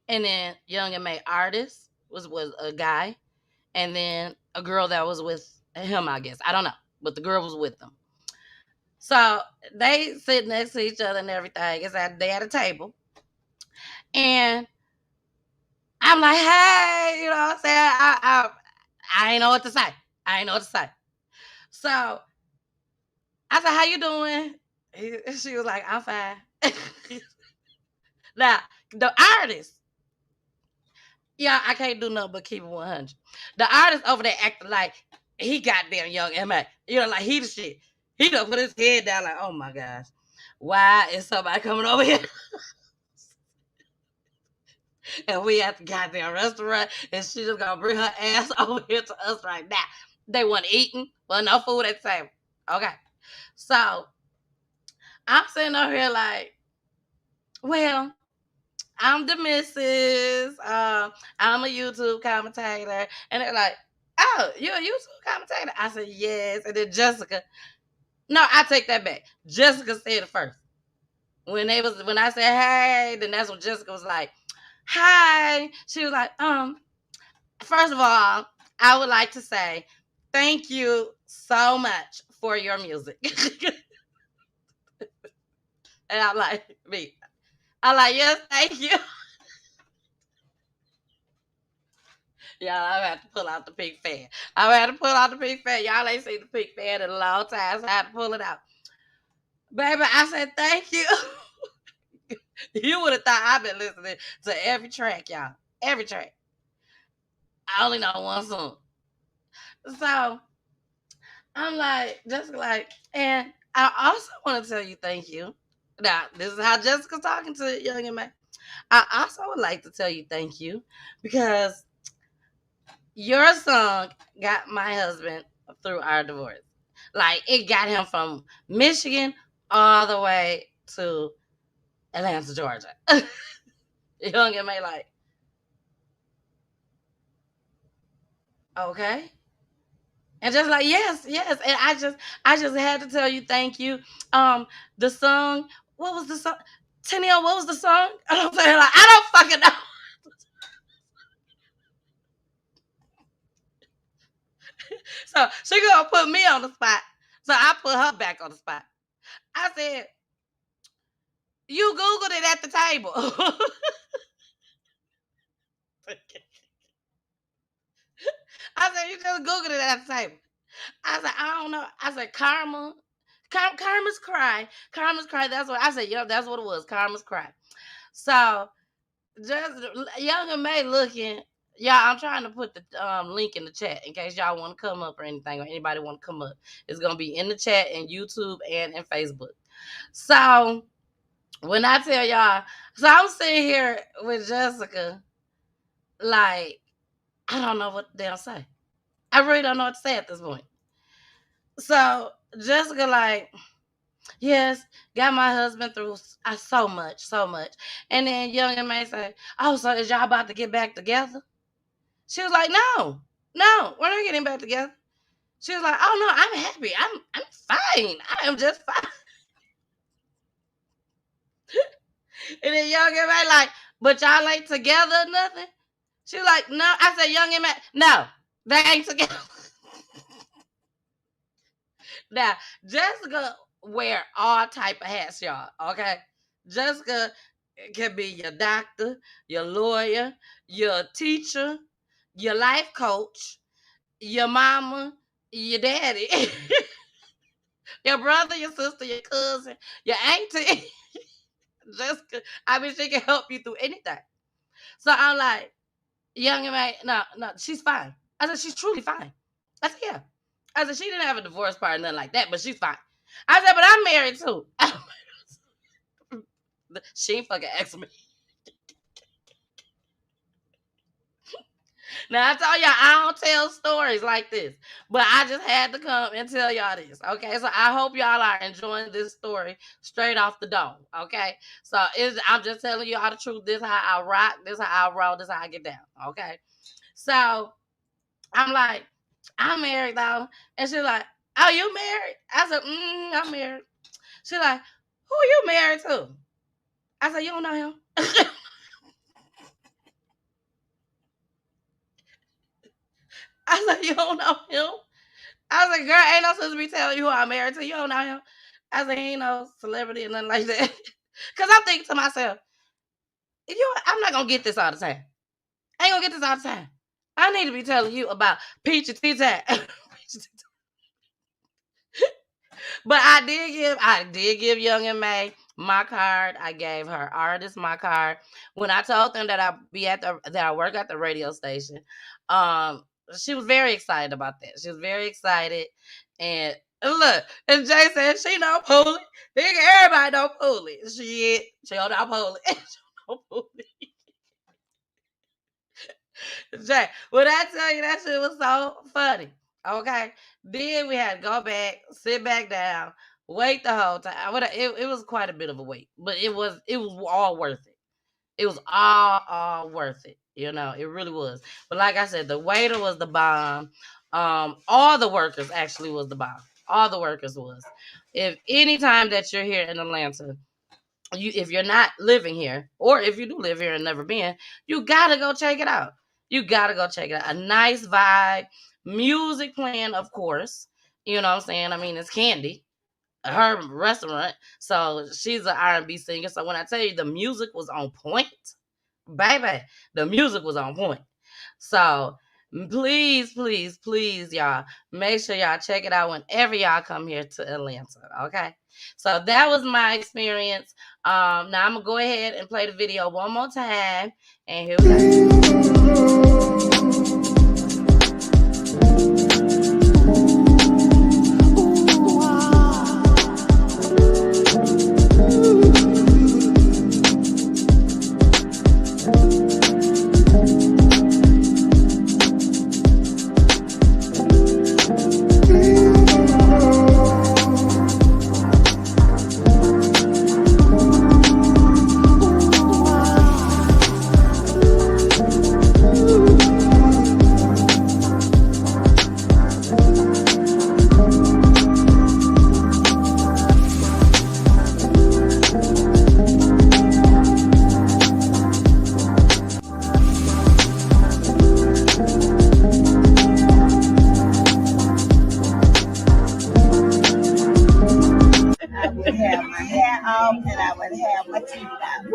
And then Young and May artist was a guy. And then a girl that was with him, I guess. I don't know. But the girl was with them. So they sit next to each other and everything. They at a table. And I'm like, hey, you know what I'm saying? I ain't know what to say. So I said, how you doing? She was like, I'm fine. Now, the artist, I can't do nothing but keep it 100. The artist over there acting like he goddamn Young M.A. Like he the shit. He done put his head down like, oh my gosh, why is somebody coming over here? And we at the goddamn restaurant, and she just gonna bring her ass over here to us right now. They wasn't eating, well, no food at the table. Okay, so I'm sitting over here like, well, I'm the missus. I'm a YouTube commentator, and they're like, oh, you're a YouTube commentator? I said yes, and then Jessica. No, I take that back. Jessica said it first. When I said hey, then that's when Jessica was like, hi. She was like, first of all, I would like to say thank you so much for your music. And I'm like, yes, thank you. Y'all, I had to pull out the pink fan. Y'all ain't seen the pink fan in a long time, so I had to pull it out. Baby, I said thank you. You would have thought I've been listening to every track, y'all. Every track. I only know one song. So I'm like, Jessica, like, and I also want to tell you thank you. Now, this is how Jessica's talking to Young and May. I also would like to tell you thank you because your song got my husband through our divorce. Like, it got him from Michigan all the way to Atlanta, Georgia. Young and May, like, okay. And just like, yes. And I just had to tell you thank you. The song, what was the song? Tenio, what was the song? I'm saying, like, I don't fucking know. So she gonna put me on the spot. So I put her back on the spot. I said, you Googled it at the table. I said, you just Googled it at the table. I said, I don't know. I said, Karma's Cry. Karma's Cry. That's what I said. Yeah, that's what it was. Karma's Cry. So just Young and May looking. Y'all, I'm trying to put the link in the chat in case y'all want to come up or anything, or anybody want to come up. It's going to be in the chat in YouTube and in Facebook. So when I tell y'all, so I'm sitting here with Jessica, like, I don't know what the hell to say. I really don't know what to say at this point. So Jessica, like, yes, got my husband through so much. And then Young and May say, oh, so is y'all about to get back together? She was like, no, we're not getting back together. She was like, oh no, I'm happy. I'm fine. I am just fine. And then Young and May like, but y'all ain't together or nothing? She was like, no. I said, Young and May, no, they ain't together. Now, Jessica wear all type of hats, y'all. Okay, Jessica can be your doctor, your lawyer, your teacher, your life coach, your mama, your daddy, your brother, your sister, your cousin, your auntie. Jessica, I mean, she can help you through anything. So I'm like, Young and May, no, she's fine. I said, she's truly fine. I said, yeah. I said, she didn't have a divorce party, nothing like that, but she's fine. I said, but I'm married too. She ain't fucking asked me. Now, I told y'all I don't tell stories like this, but I just had to come and tell y'all this. Okay, so I hope y'all are enjoying this story straight off the dome. Okay, so I'm just telling you all the truth. This is how I rock. This is how I roll. This is how I get down. Okay, so I'm like, I'm married though, and she's like, oh, you married? I said, I'm married. She's like, who you married to? I said, you don't know him. I said, you don't know him? I was like, girl, ain't no supposed to be telling you who I'm married to. You don't know him. I was like, he ain't no celebrity or nothing like that. Because I'm thinking to myself, I'm not going to get this all the time. I ain't going to get this all the time. I need to be telling you about Peachy Hitts. But I did give Young and May my card. I gave her artist my card. When I told them that I work at the radio station, she was very excited about that. She was very excited, and Look, and Jay said she know Poolie. Everybody know Poolie. Shit, she don't know Poolie. She don't know Poolie. Jay, when I tell you that shit was so funny, okay? Then we had to go back, sit back down, wait the whole time. It was quite a bit of a wait, but it was all worth it. It was all worth it. You know, it really was. But like I said, the waiter was the bomb. All the workers actually was the bomb. All the workers was. If any time that you're here in Atlanta, if you're not living here, or if you do live here and never been, you gotta go check it out. You gotta go check it out. A nice vibe, music playing, of course. You know what I'm saying? I mean, it's Kandi, her restaurant, so she's an R&B singer. So when I tell you the music was on point, baby, the music was on point. So please, please, please, y'all, make sure y'all check it out whenever y'all come here to Atlanta. Okay. So that was my experience. Now I'm gonna go ahead and play the video one more time. And here we go. I would have my hair off and I would have my teeth out.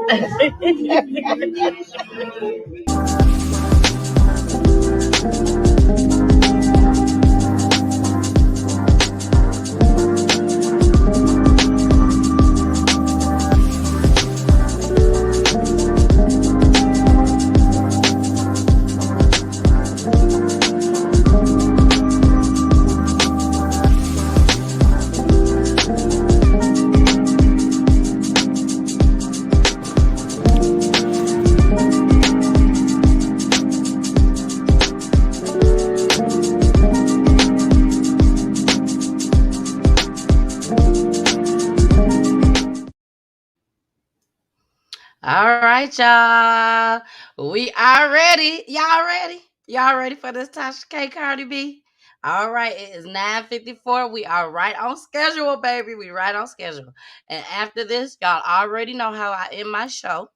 All right, y'all. We are ready. Y'all ready? Y'all ready for this Tasha K. Cardi B? All right, it is 9:54. We are right on schedule, baby. We right on schedule. And after this, y'all already know how I end my show.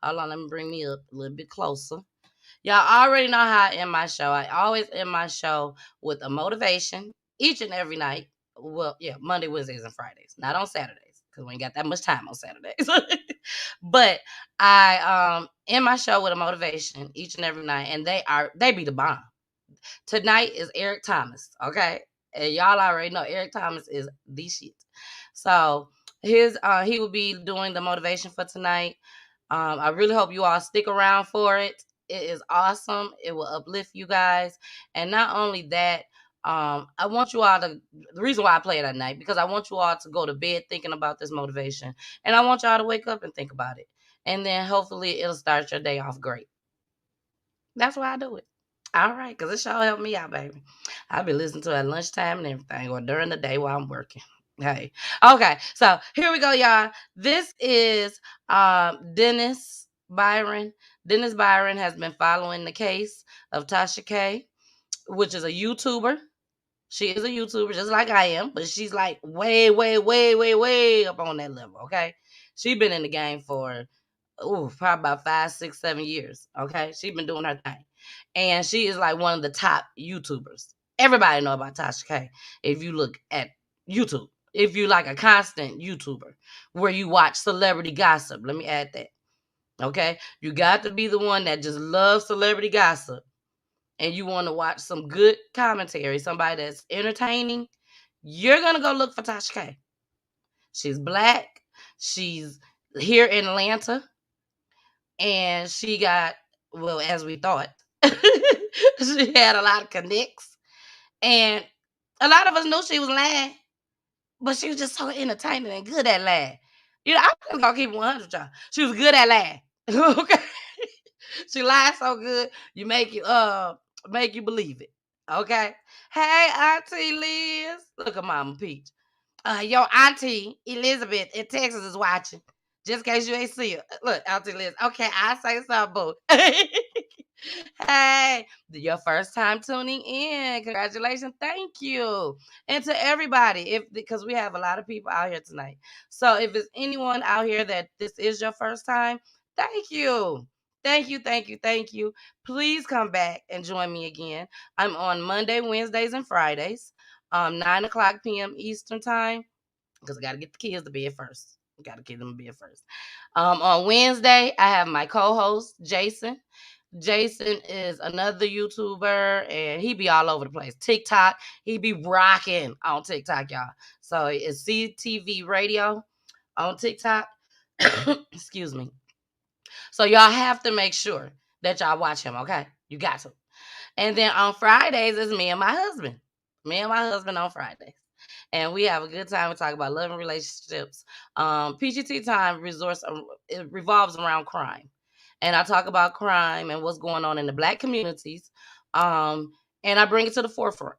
Hold on, let me bring me up a little bit closer. Y'all already know how I end my show. I always end my show with a motivation each and every night. Well, yeah, Monday, Wednesdays, and Fridays. Not on Saturdays, because we ain't got that much time on Saturdays. But I end my show with a motivation each and every night, and they be the bomb. Tonight is Eric Thomas, okay? And y'all already know Eric Thomas is the shit. So he will be doing the motivation for tonight. I really hope you all stick around for it. It is awesome. It will uplift you guys. And not only that, I want you all to, the reason why I play it at night, because I want you all to go to bed thinking about this motivation. And I want y'all to wake up and think about it. And then hopefully it'll start your day off great. That's why I do it. All right, because it sure helped me out, baby. I'll be listening to it at lunchtime and everything, or during the day while I'm working. Hey. Okay, so here we go, y'all. This is Dennis Byron. Dennis Byron has been following the case of Tasha K, which is a YouTuber. She is a YouTuber just like I am, but she's like way, way, way, way, way up on that level, okay? She's been in the game for probably about 5, 6, 7 years. Okay. She's been doing her thing. And she is like one of the top YouTubers. Everybody know about Tasha K if you look at YouTube. If you like a constant YouTuber where you watch celebrity gossip. Let me add that. Okay. You got to be the one that just loves celebrity gossip and you want to watch some good commentary, somebody that's entertaining. You're going to go look for Tasha K. She's black. She's here in Atlanta. And she got, well, as we thought, she had a lot of connects. And a lot of us knew she was lying. but she was just so entertaining and good at lying. You know, I'm just gonna keep it 100, y'all. She was good at lying. Okay. She lied so good, make you believe it. Okay. Hey, Auntie Liz. Look at Mama Peach. Your auntie Elizabeth in Texas is watching. Just in case you ain't see her. Look, Auntie Liz. Okay, I say something, boo. Hey, your first time tuning in. Congratulations. Thank you. And to everybody, because we have a lot of people out here tonight. So if it's anyone out here that this is your first time, thank you. Thank you, thank you, thank you. Please come back and join me again. I'm on Monday, Wednesdays, and Fridays, 9 o'clock p.m. Eastern time, because I got to get the kids to bed first. Got to get them to bed first. On Wednesday, I have my co-host, Jason. Jason is another YouTuber, and he be all over the place. TikTok, he be rocking on TikTok, y'all. So it's CTV Radio on TikTok. Excuse me. So y'all have to make sure that y'all watch him, okay? You got to. And then on Fridays, it's me and my husband. Me and my husband on Fridays. And we have a good time. We talk about love and relationships. PGT Time it revolves around crime. And I talk about crime and what's going on in the Black communities. And I bring it to the forefront.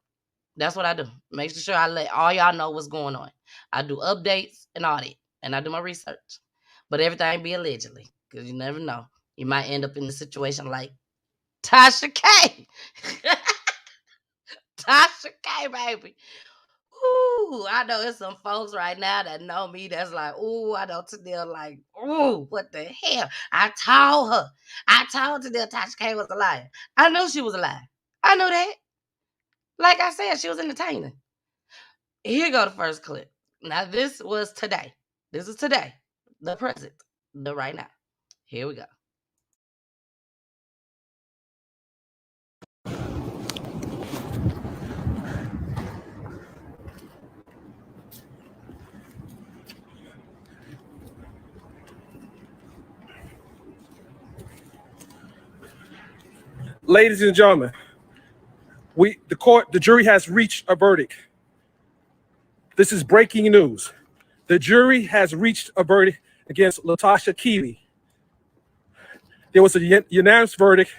That's what I do. Make sure I let all y'all know what's going on. I do updates and all that. And I do my research. But everything be allegedly, because you never know. You might end up in a situation like Tasha K. Tasha K, baby. Ooh, I know there's some folks right now that know me that's like, ooh, I know Tadil like, ooh, what the hell? I told her. I told Tadil Tasha K was a liar. I knew she was a liar. I knew that. Like I said, she was entertaining. Here go the first clip. Now, this was today. This is today. The present. The right now. Here we go. Ladies and gentlemen, the jury has reached a verdict. This is breaking news. The jury has reached a verdict against Latasha Keeley. There was a unanimous verdict,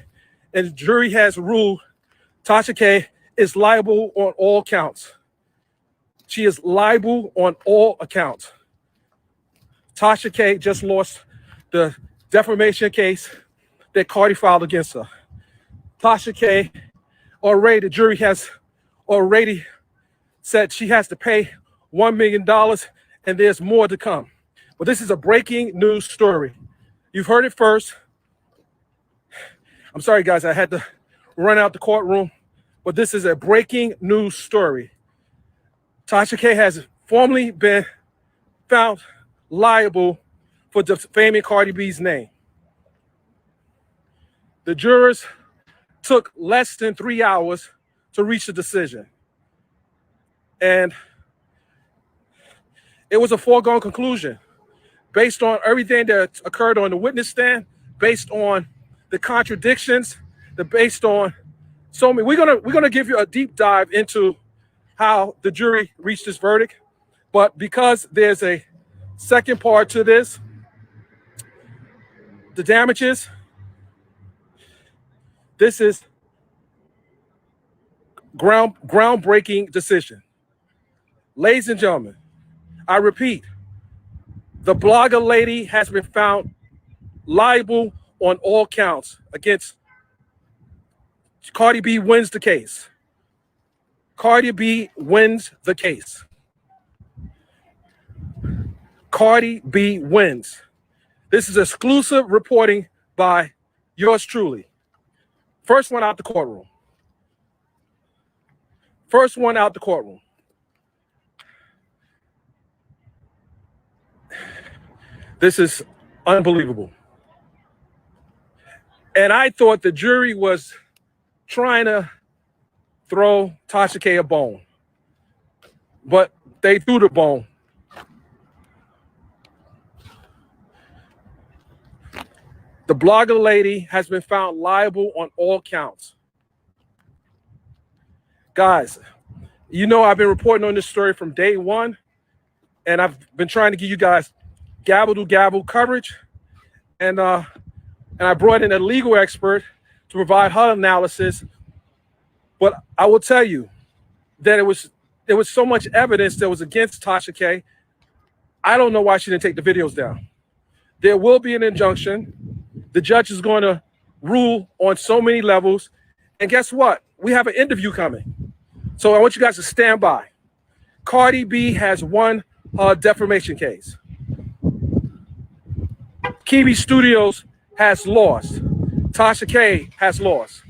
and the jury has ruled Tasha K is liable on all counts. She is liable on all accounts. Tasha K just lost the defamation case that Cardi filed against her. Tasha K the jury has already said she has to pay $1 million, and there's more to come. But this is a breaking news story. You've heard it first. I'm sorry, guys, I had to run out the courtroom, but this is a breaking news story. Tasha K has formally been found liable for defaming Cardi B's name. The jurors took less than 3 hours to reach a decision. And it was a foregone conclusion based on everything that occurred on the witness stand, based on the contradictions, based on so many. We're gonna give you a deep dive into how the jury reached this verdict, but because there's a second part to this, the damages, this is groundbreaking decision. Ladies and gentlemen, I repeat, the blogger lady has been found liable on all counts against Cardi B. Wins the case. Cardi B wins the case. Cardi B wins. This is exclusive reporting by yours truly. First one out the courtroom. First one out the courtroom. This is unbelievable. And I thought the jury was trying to throw Tasha K a bone, but they threw the bone. The blogger lady has been found liable on all counts. Guys, you know I've been reporting on this story from day one. and I've been trying to give you guys gavel to gavel coverage, and I brought in a legal expert to provide her analysis. But I will tell you that there was so much evidence that was against Tasha K. I don't know why she didn't take the videos down. There will be an injunction. The judge is going to rule on so many levels. And guess what? We have an interview coming. So I want you guys to stand by. Cardi B has won her defamation case. Kiwi Studios has lost. Tasha K has lost.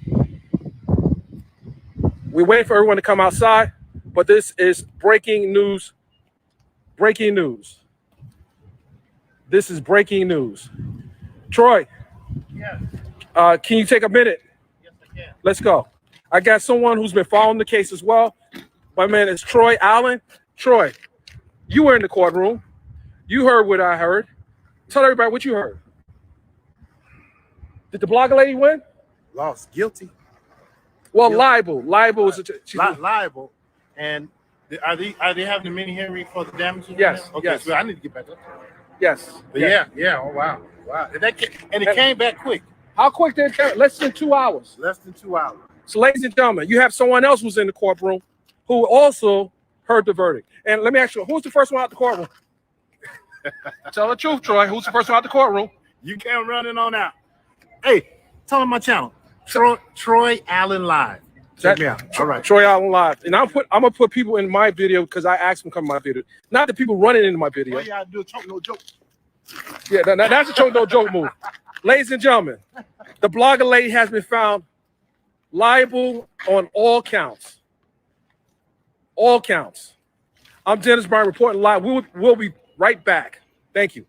We're waiting for everyone to come outside, but this is breaking news. Breaking news. This is breaking news. Troy, Yes. Can you take a minute? Yes, I can. Let's go. I got someone who's been following the case as well. My man is Troy Allen. Troy, you were in the courtroom. You heard what I heard. Tell everybody what you heard. Did the blogger lady win? Lost. Guilty. Well, Guilty. libel. Libel is Liable. And are they having a mini hearing for the damages? Yes. Okay, Yes. so I need to get back up there. Yes. But yes. yeah. Oh, wow. And it came back quick. How quick did it come? Less than 2 hours. Less than 2 hours. So, ladies and gentlemen, you have someone else who's in the courtroom who also heard the verdict. And let me ask you, who's the first one out the courtroom? Tell the truth, Troy. Who's the first one out the courtroom? You can't run it on out. Hey, tell them my channel. Troy Allen Live. Check me out. All right. Troy Allen Live. And I'm gonna put people in my video because I asked them to come to my video. Not the people running into my video. Oh, yeah, I do a choke no joke. Yeah, that's a choke no joke move. Ladies and gentlemen, the blogger lady has been found liable on all counts. All counts. I'm Dennis Bryan reporting live. We'll be right back. Thank you.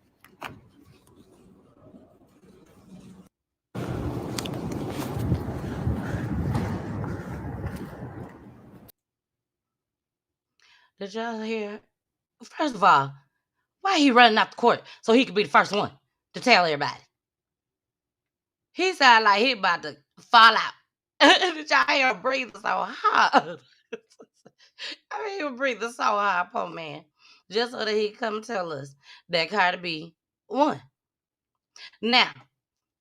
Did y'all hear? First of all, why he running out the court so he could be the first one to tell everybody? He sound like he about to fall out. Did y'all hear him breathing so hard? I mean, he was breathing so hard, poor man. Just so that he come tell us that Cardi B won. Now,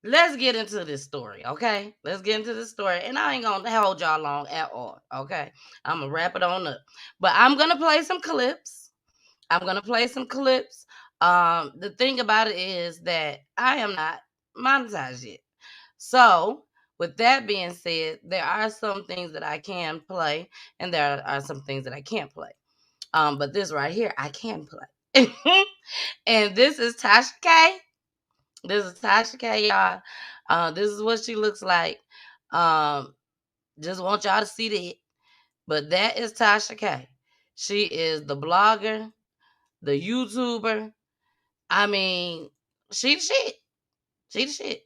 let's get into this story, okay? Let's get into this story. And I ain't going to hold y'all long at all, okay? I'm going to wrap it on up. But I'm going to play some clips. The thing about it is that I am not monetized yet. So, with that being said, there are some things that I can play, and there are some things that I can't play. But this right here, I can play. And this is Tasha K. This is Tasha K, y'all. This is what she looks like. Just want y'all to see that. But that is Tasha K. She is the blogger, the YouTuber. I mean, she the shit. She the shit.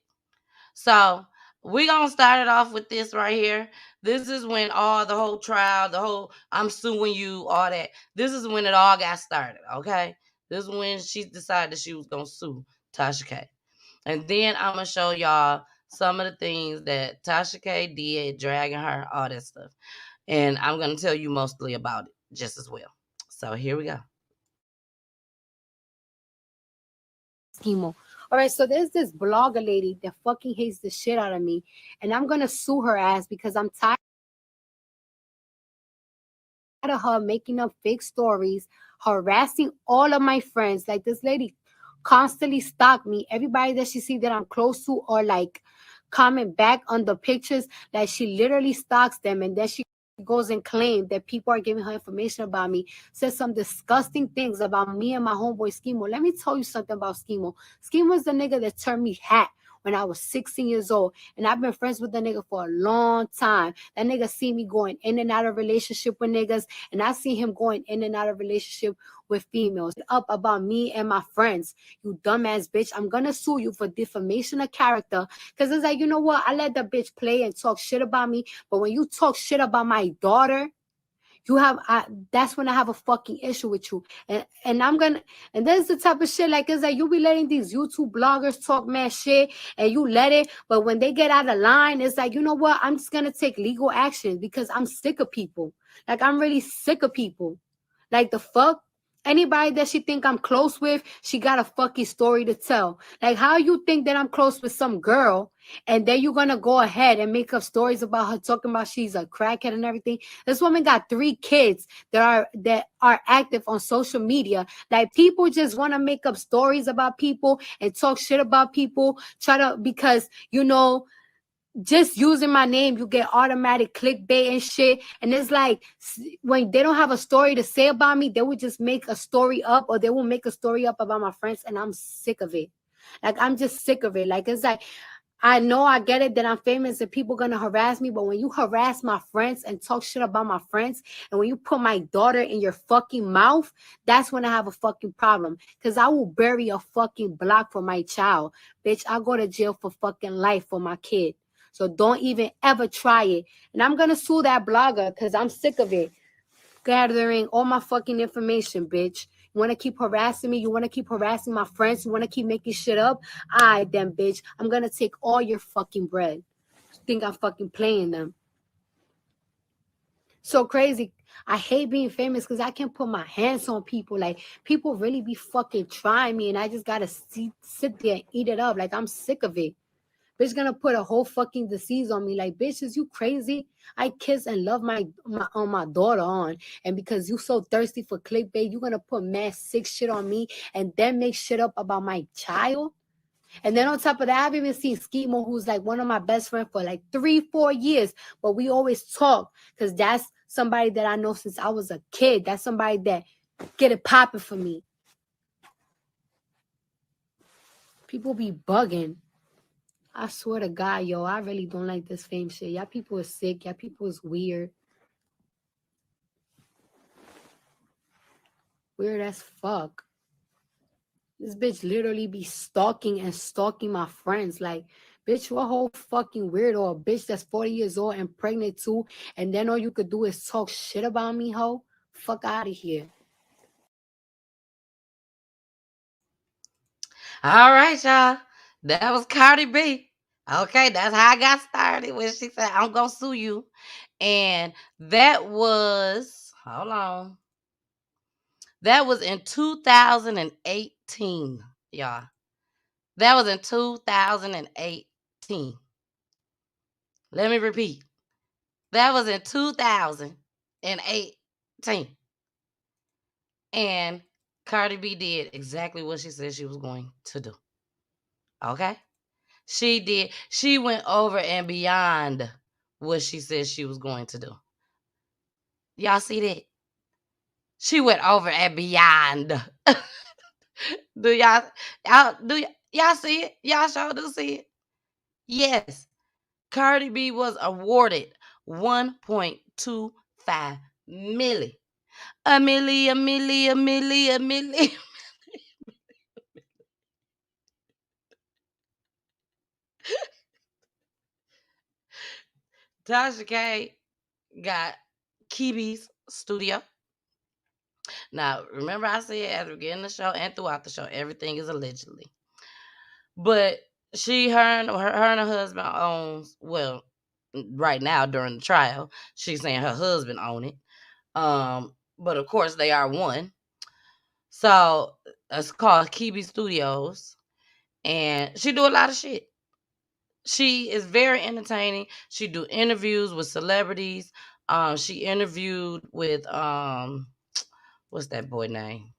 So we're going to start it off with this right here. This is when the whole trial, the whole I'm suing you, all that. This is when it all got started, okay? This is when she decided that she was going to sue Tasha K. And then I'm going to show y'all some of the things that Tasha K did, dragging her, all that stuff. And I'm going to tell you mostly about it just as well. So here we go. Schemo. All right, so there's this blogger lady that fucking hates the shit out of me, and I'm gonna sue her ass because I'm tired of her making up fake stories, harassing all of my friends. Like, this lady constantly stalk me. Everybody that she see that I'm close to, or like comment back on the pictures, like she literally stalks them, and then she goes and claims that people are giving her information about me, says some disgusting things about me and my homeboy Schemo. Let me tell you something about Schemo. Schemo is the nigga that turned me hat when I was 16 years old, and I've been friends with the nigga for a long time. That nigga see me going in and out of relationship with niggas, and I see him going in and out of relationship with females. Up about me and my friends, you dumbass bitch. I'm gonna sue you for defamation of character, because it's like, you know what, I let the bitch play and talk shit about me, but when you talk shit about my daughter, that's when I have a fucking issue with you. And there's the type of shit, like, it's like you be letting these YouTube bloggers talk mad shit and you let it, but when they get out of line, it's like, you know what, I'm just gonna take legal action because I'm sick of people. Like, I'm really sick of people. Like, the fuck? Anybody that she think I'm close with, she got a fucking story to tell. Like, how you think that I'm close with some girl, and then you're gonna go ahead and make up stories about her, talking about she's a crackhead and everything? This woman got 3 kids that are active on social media. Like, people just want to make up stories about people and talk shit about people, because just using my name, you get automatic clickbait and shit. And it's like, when they don't have a story to say about me, they would just make a story up, or they will make a story up about my friends, and I'm sick of it. Like, I'm just sick of it. Like, it's like, I know I get it that I'm famous and people gonna harass me, but when you harass my friends and talk shit about my friends, and when you put my daughter in your fucking mouth, that's when I have a fucking problem. Because I will bury a fucking block for my child. Bitch, I'll go to jail for fucking life for my kid. So don't even ever try it. And I'm going to sue that blogger because I'm sick of it. Gathering all my fucking information, bitch. You want to keep harassing me? You want to keep harassing my friends? You want to keep making shit up? All right, then, bitch. I'm going to take all your fucking bread. You think I'm fucking playing them? So crazy. I hate being famous because I can put my hands on people. Like, people really be fucking trying me, and I just got to sit there and eat it up. Like, I'm sick of it. Bitch gonna put a whole fucking disease on me. Like, bitch, is you crazy? I kiss and love my daughter on. And because you so thirsty for clickbait, you gonna put mad sick shit on me and then make shit up about my child? And then on top of that, I've even seen Schemo, who's like one of my best friends for like 3-4 years. But we always talk because that's somebody that I know since I was a kid. That's somebody that get it popping for me. People be bugging. I swear to God, yo, I really don't like this fame shit. Y'all people is sick. Y'all people is weird. Weird as fuck. This bitch literally be stalking my friends. Like, bitch, you a whole fucking weirdo. A bitch that's 40 years old and pregnant too. And then all you could do is talk shit about me, ho. Fuck out of here. All right, y'all. That was Cardi B. Okay, that's how I got started when she said, I'm going to sue you. And that was, hold on. That was in 2018, y'all. That was in 2018. Let me repeat. That was in 2018. And Cardi B did exactly what she said she was going to do. Okay? She did. She went over and beyond what she said she was going to do. Y'all see that? She went over and beyond. Do y'all see it? Y'all sure do see it? Yes. Cardi B was awarded 1.25 million. A million. Tasha K got KANDI'S studio. Now, remember I said at the beginning of the show and throughout the show, everything is allegedly. But her and her husband owns, well, right now during the trial, she's saying her husband own it. But of course they are one. So it's called KANDI'S Studios. And she do a lot of shit. She is very entertaining. She do interviews with celebrities. She interviewed with what's that boy name?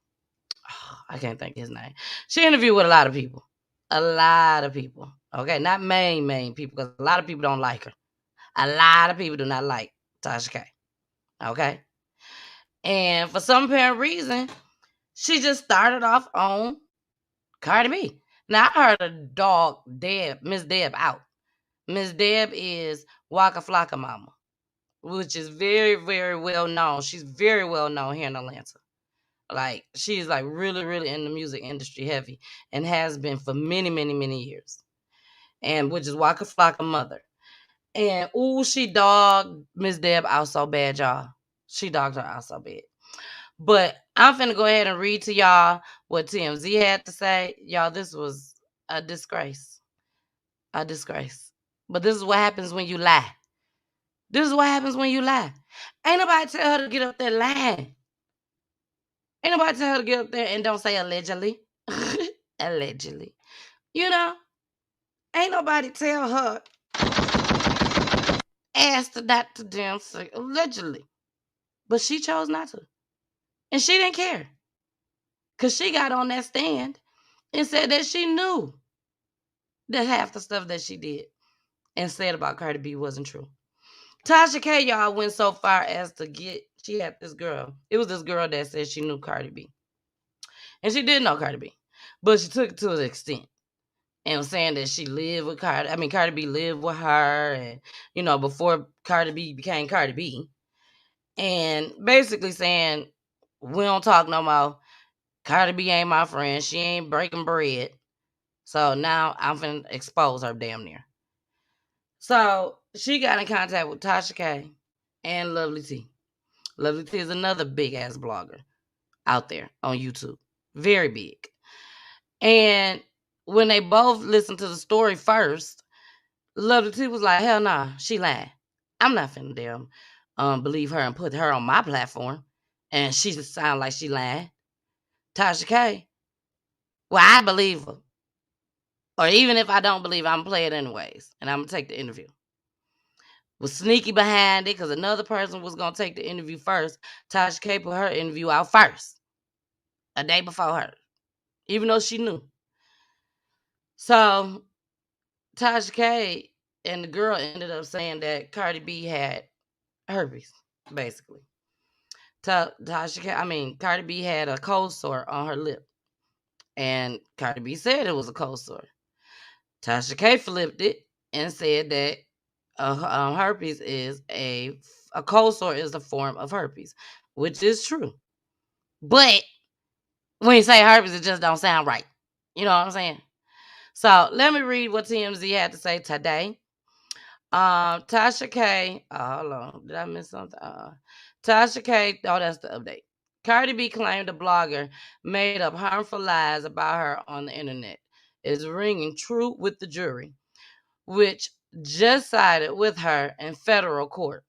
I can't think of his name. She interviewed with a lot of people. A lot of people. Okay, not main people, because a lot of people don't like her. A lot of people do not like Tasha K. Okay? And for some apparent reason, she just started off on Cardi B. Now, I heard a dog, Miss Deb, out. Miss Deb is Waka Flocka Mama, which is very, very well known. She's very well known here in Atlanta. Like, she's like really, really in the music industry heavy and has been for many, many, many years. And which is Waka Flocka mother. And she dogged Miss Deb out so bad, y'all. She dogged her out so bad. But I'm finna go ahead and read to y'all what TMZ had to say. Y'all, this was a disgrace. A disgrace. But this is what happens when you lie. This is what happens when you lie. Ain't nobody tell her to get up there lying. Ain't nobody tell her to get up there and don't say allegedly. Allegedly. You know, ain't nobody tell her asked her not to damn say allegedly. But she chose not to. And she didn't care. Because she got on that stand and said that she knew that half the stuff that she did and said about Cardi B wasn't true. Tasha K, y'all, went so far as to she had this girl. It was this girl that said she knew Cardi B. And she did know Cardi B. But she took it to an extent. And was saying that she lived with Cardi. I mean, Cardi B lived with her. And, you know, before Cardi B became Cardi B. And basically saying, we don't talk no more. Cardi B ain't my friend. She ain't breaking bread. So now I'm finna expose her damn near. So she got in contact with Tasha K and Lovely T. Lovely T is another big ass blogger out there on YouTube. Very big. And when they both listened to the story first, Lovely T was like, hell nah, she lied. I'm not finna damn believe her and put her on my platform. And she just sound like she lied. Tasha K, well, I believe her. Or even if I don't believe, I'm going to play it anyways. And I'm going to take the interview. Was sneaky behind it because another person was going to take the interview first. Tasha K put her interview out first. A day before her. Even though she knew. So, Tasha K and the girl ended up saying that Cardi B had herpes, basically. Cardi B had a cold sore on her lip. And Cardi B said it was a cold sore. Tasha K flipped it and said that herpes is a cold sore is a form of herpes, which is true. But when you say herpes, it just don't sound right. You know what I'm saying? So let me read what TMZ had to say today. Tasha K. Hold on. Did I miss something? Tasha K. Oh, that's the update. Cardi B claimed a blogger made up harmful lies about her on the internet. Is ringing true with the jury, which just sided with her in federal court.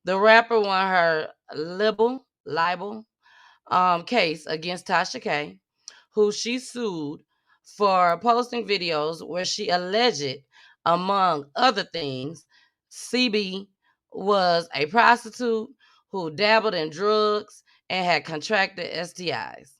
The rapper won her libel case against Tasha K, who she sued for posting videos where she alleged, among other things, CB was a prostitute who dabbled in drugs and had contracted STIs.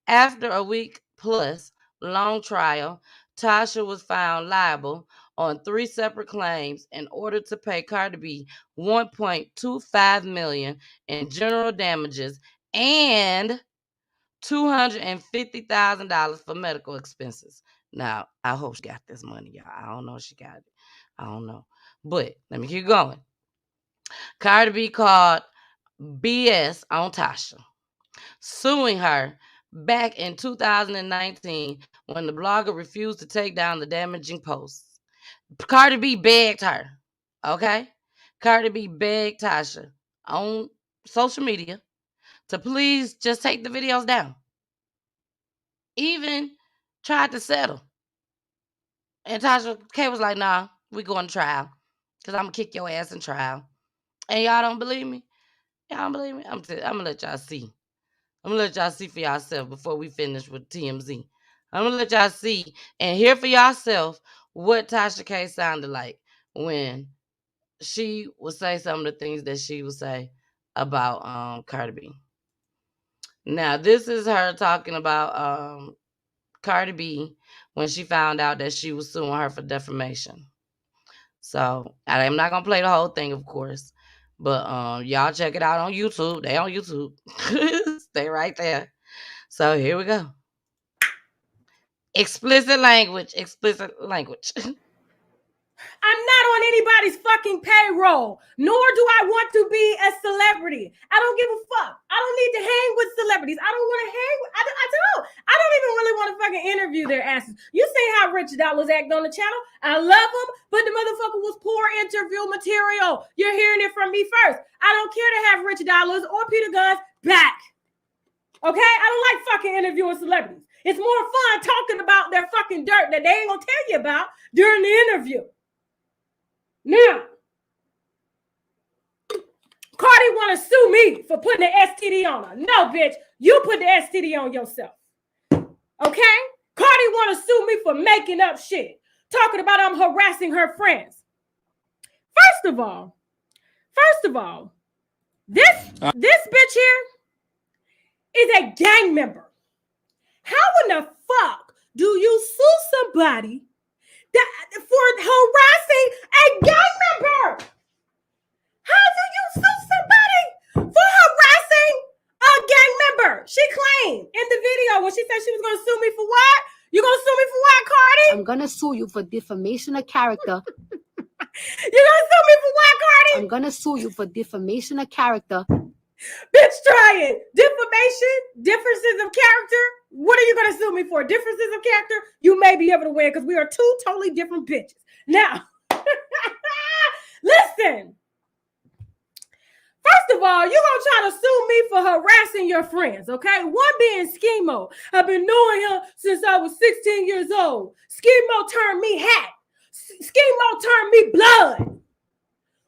After a week plus long trial, Tasha was found liable on 3 separate claims in order to pay Cardi B $1.25 million in general damages and $250,000 for medical expenses. Now, I hope she got this money, y'all. I don't know if she got it. I don't know. But let me keep going. Cardi B called BS on Tasha, suing her back in 2019 when the blogger refused to take down the damaging posts. Cardi B begged her, okay? Cardi B begged Tasha on social media to please just take the videos down. Even tried to settle. And Tasha K was like, nah, we going to trial because I'm going to kick your ass in trial. And y'all don't believe me? Y'all don't believe me? I'm going to let y'all see. I'm going to let y'all see for yourself before we finish with TMZ. I'm going to let y'all see and hear for yourself what Tasha K sounded like when she would say some of the things that she would say about Cardi B. Now, this is her talking about Cardi B when she found out that she was suing her for defamation. So, I'm not going to play the whole thing, of course. But y'all check it out on YouTube. They on YouTube. Stay right there. So here we go. Explicit language. I'm not on anybody's fucking payroll, nor do I want to be a celebrity. I don't give a fuck. I don't need to hang with celebrities. I don't want to hang with, I don't even really want to fucking interview their asses. You see how Rich Dollars act on the channel? I love them, but the motherfucker was poor interview material. You're hearing it from me first. I don't care to have Rich Dollars or Peter Guns back. Okay? I don't like fucking interviewing celebrities. It's more fun talking about their fucking dirt that they ain't gonna tell you about during the interview. Now, Cardi want to sue me for putting an STD on her. No, bitch. You put the STD on yourself. Okay? Cardi want to sue me for making up shit. Talking about I'm harassing her friends. First of all, this bitch here is a gang member. How in the fuck do you sue somebody for harassing a gang member? How do you sue somebody for harassing a gang member? She claimed in the video when she said she was going to sue me for what? You going to sue me for what, Cardi? I'm going to sue you for defamation of character. You going to sue me for what, Cardi? I'm going to sue you for defamation of character. Bitch, try it. Defamation, differences of character. What are you going to sue me for? Differences of character? You may be able to win because we are two totally different bitches. Now, listen. First of all, you're going to try to sue me for harassing your friends, okay? One being Schemo. I've been knowing him since I was 16 years old. Schemo turned me hat. Schemo turned me blood.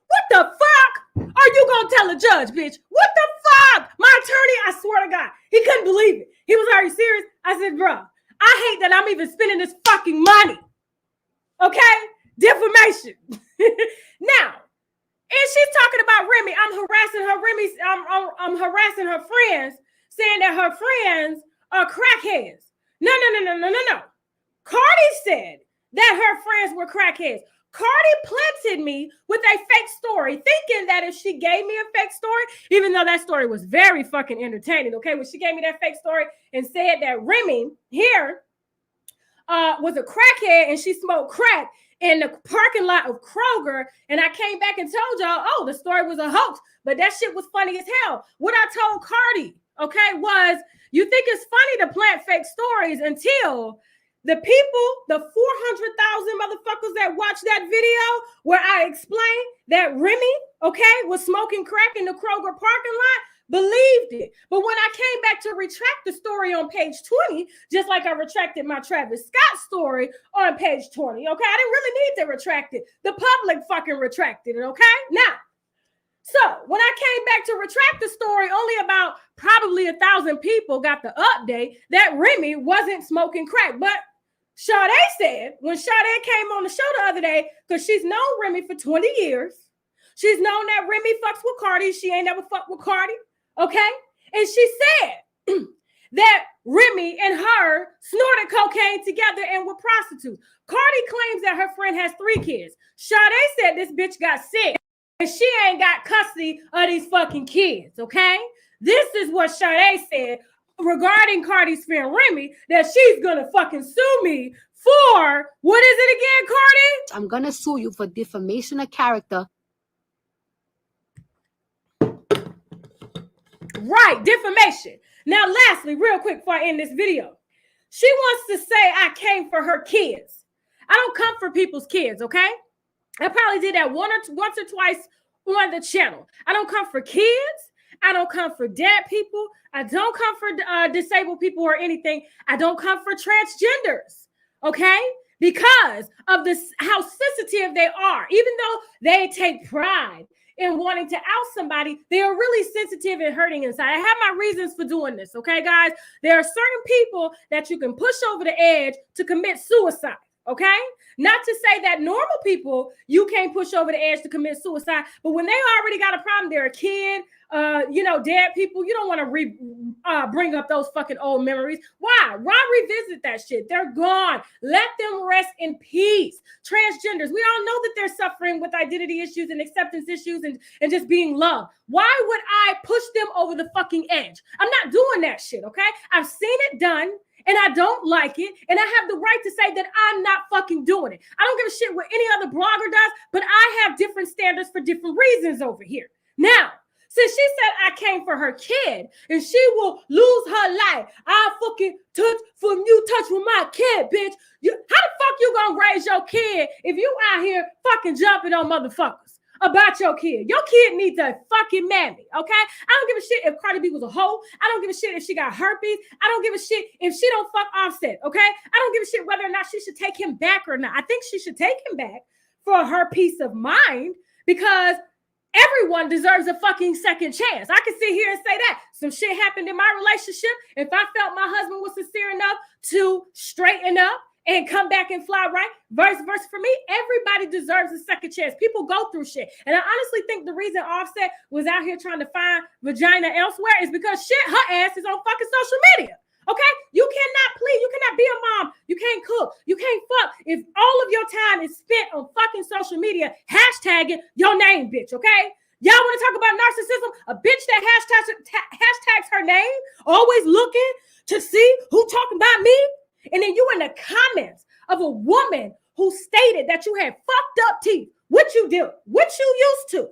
What the fuck are you going to tell a judge, bitch? What the fuck? My attorney, I swear to God, he couldn't believe it. He was, are you serious? I said, bro, I hate that I'm even spending this fucking money. Okay? Defamation. Now, and she's talking about Remy. I'm harassing her friends, saying that her friends are crackheads. No. Cardi said that her friends were crackheads. Cardi planted me with a fake story, thinking that if she gave me a fake story, even though that story was very fucking entertaining, okay? When she gave me that fake story and said that Remy here was a crackhead and she smoked crack in the parking lot of Kroger, and I came back and told y'all, oh, the story was a hoax, but that shit was funny as hell. What I told Cardi, okay, was you think it's funny to plant fake stories until the people, the 400,000 motherfuckers that watched that video where I explained that Remy, okay, was smoking crack in the Kroger parking lot, believed it. But when I came back to retract the story on page 20, just like I retracted my Travis Scott story on page 20, okay? I didn't really need to retract it. The public fucking retracted it, okay? Now, so when I came back to retract the story, only about probably 1,000 people got the update that Remy wasn't smoking crack. But Sade said, when Sade came on the show the other day, because she's known Remy for 20 years, she's known that Remy fucks with Cardi. She ain't never fucked with Cardi. Okay? And she said that Remy and her snorted cocaine together and were prostitutes. Cardi claims that her friend has 3 kids. Sade said this bitch got sick and she ain't got custody of these fucking kids, okay? This is what Sade said regarding Cardi's friend Remy, that she's gonna fucking sue me for, what is it again, Cardi? I'm gonna sue you for defamation of character. Right, defamation. Now, lastly, real quick before I end this video, she wants to say I came for her kids. I don't come for people's kids, okay? I probably did that once or twice on the channel. I don't come for kids. I don't come for dead people. I don't come for disabled people or anything. I don't come for transgenders, okay? Because of this, how sensitive they are. Even though they take pride in wanting to out somebody, they are really sensitive and hurting inside. I have my reasons for doing this, okay, guys? There are certain people that you can push over the edge to commit suicide, okay? Not to say that normal people, you can't push over the edge to commit suicide, but when they already got a problem, they're a kid, dead people, you don't want to bring up those fucking old memories. Why revisit that shit? They're gone. Let them rest in peace. Transgenders, we all know that they're suffering with identity issues and acceptance issues and just being loved. Why would I push them over the fucking edge? I'm not doing that shit, okay? I've seen it done and I don't like it, and I have the right to say that I'm not fucking doing it. I don't give a shit what any other blogger does, but I have different standards for different reasons over here. Now, since she said I came for her kid and she will lose her life, I'll fucking touch from you touch with my kid, bitch. How the fuck you gonna raise your kid if you out here fucking jumping on motherfuckers about your kid? Your kid needs a fucking mammy, okay? I don't give a shit if Cardi B was a hoe. I don't give a shit if she got herpes. I don't give a shit if she don't fuck Offset, okay? I don't give a shit whether or not she should take him back or not. I think she should take him back for her peace of mind because Everyone deserves a fucking second chance. I can sit here and say that. Some shit happened in my relationship. If I felt my husband was sincere enough to straighten up and come back and fly right, vice versa for me, everybody deserves a second chance. People go through shit. And I honestly think the reason Offset was out here trying to find vagina elsewhere is because shit, her ass is on fucking social media. Okay? You cannot plead. You cannot be a mom. You can't cook. You can't fuck. If all of your time is spent on fucking social media, hashtagging your name, bitch, okay? Y'all want to talk about narcissism? A bitch that hashtags her name, always looking to see who talking about me? And then you in the comments of a woman who stated that you had fucked up teeth. What you do? What you used to?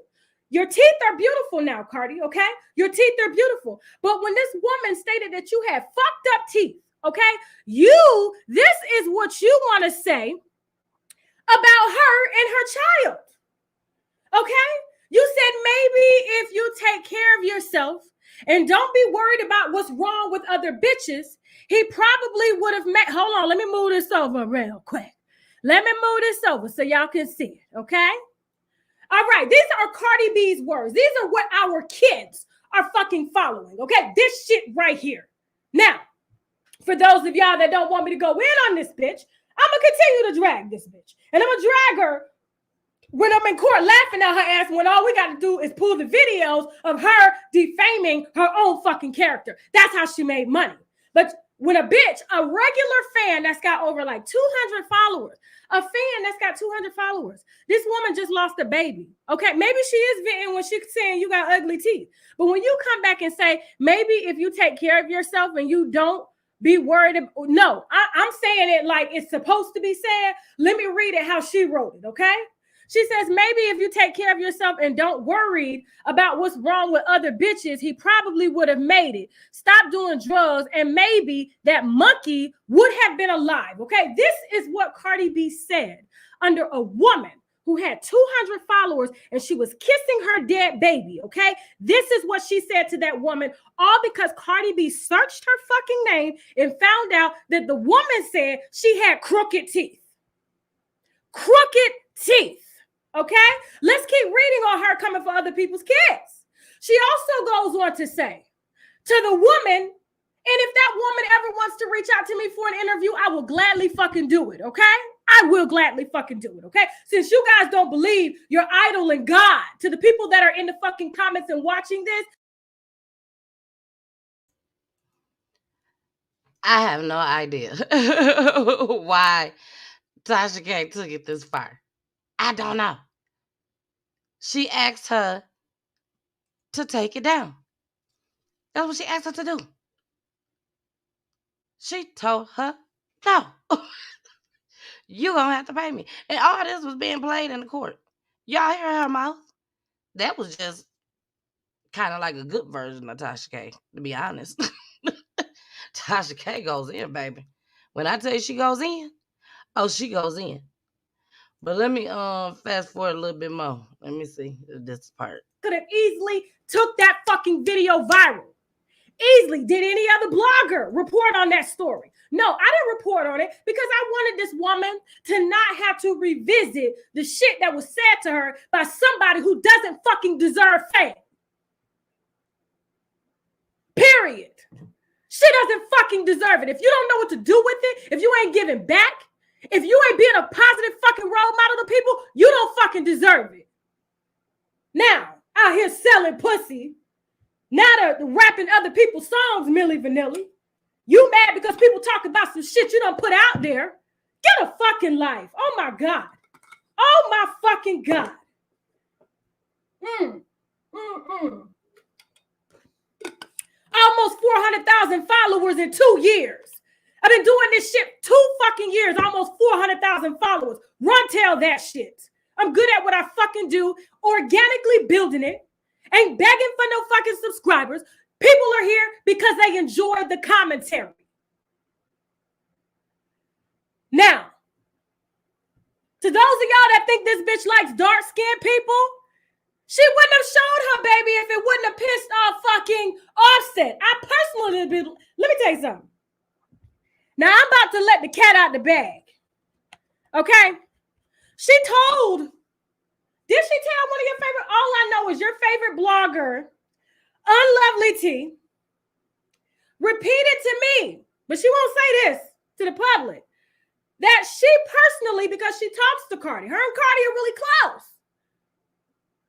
Your teeth are beautiful now, Cardi, okay? Your teeth are beautiful. But when this woman stated that you had fucked up teeth, okay, this is what you want to say about her and her child, okay? You said maybe if you take care of yourself and don't be worried about what's wrong with other bitches, he probably would have met. Hold on, let me move this over real quick. Let me move this over so y'all can see it, okay? All right, these are Cardi B's words. These are what our kids are fucking following, okay? This shit right here. Now, for those of y'all that don't want me to go in on this bitch, I'm going to continue to drag this bitch. And I'm going to drag her when I'm in court laughing at her ass when all we got to do is pull the videos of her defaming her own fucking character. That's how she made money. But when a bitch, a regular fan that's got over like 200 followers, a fan that's got 200 followers, this woman just lost a baby. Okay, maybe she is venting when she's saying you got ugly teeth. But when you come back and say, maybe if you take care of yourself and you don't be worried about, no, I'm saying it like it's supposed to be said. Let me read it how she wrote it, okay? She says, maybe if you take care of yourself and don't worry about what's wrong with other bitches, he probably would have made it. Stop doing drugs, and maybe that monkey would have been alive, okay? This is what Cardi B said under a woman who had 200 followers and she was kissing her dead baby, okay? This is what she said to that woman, all because Cardi B searched her fucking name and found out that the woman said she had crooked teeth. Crooked teeth. Okay, let's keep reading on her coming for other people's kids. She also goes on to say to the woman, and if that woman ever wants to reach out to me for an interview, I will gladly fucking do it, okay? I will gladly fucking do it, okay? Since you guys don't believe your idol in God, to the people that are in the fucking comments and watching this, I have no idea why Tasha K took it this far. I don't know. She asked her to take it down. That's what she asked her to do. She told her, no, you gonna have to pay me. And all this was being played in the court. Y'all hear her mouth? That was just kind of like a good version of Tasha K, to be honest. Tasha K goes in, baby. When I tell you she goes in, oh, she goes in. But let me fast forward a little bit more. Let me see this part. could have easily took that fucking video viral. Easily. Did any other blogger report on that story? No, I didn't report on it because I wanted this woman to not have to revisit the shit that was said to her by somebody who doesn't fucking deserve fame. Period. She doesn't fucking deserve it. If you don't know what to do with it, if you ain't giving back, if you ain't being a positive fucking role model to people, you don't fucking deserve it. Now, out here selling pussy, now they're rapping other people's songs, Milli Vanilli. You mad because people talk about some shit you don't put out there. Get a fucking life. Oh my God. Oh my fucking God. Almost 400,000 followers in 2 years. I've been doing this shit 2 fucking years, almost 400,000 followers. Run tell that shit. I'm good at what I fucking do, organically building it, ain't begging for no fucking subscribers. People are here because they enjoy the commentary. Now, to those of y'all that think this bitch likes dark-skinned people, she wouldn't have showed her baby if it wouldn't have pissed off fucking Offset. I personally, let me tell you something. Now, I'm about to let the cat out the bag. Okay? She told Did she tell one of your favorite? All I know is your favorite blogger, Unlovely T, repeated to me, but she won't say this to the public, that she personally, because she talks to Cardi, her and Cardi are really close.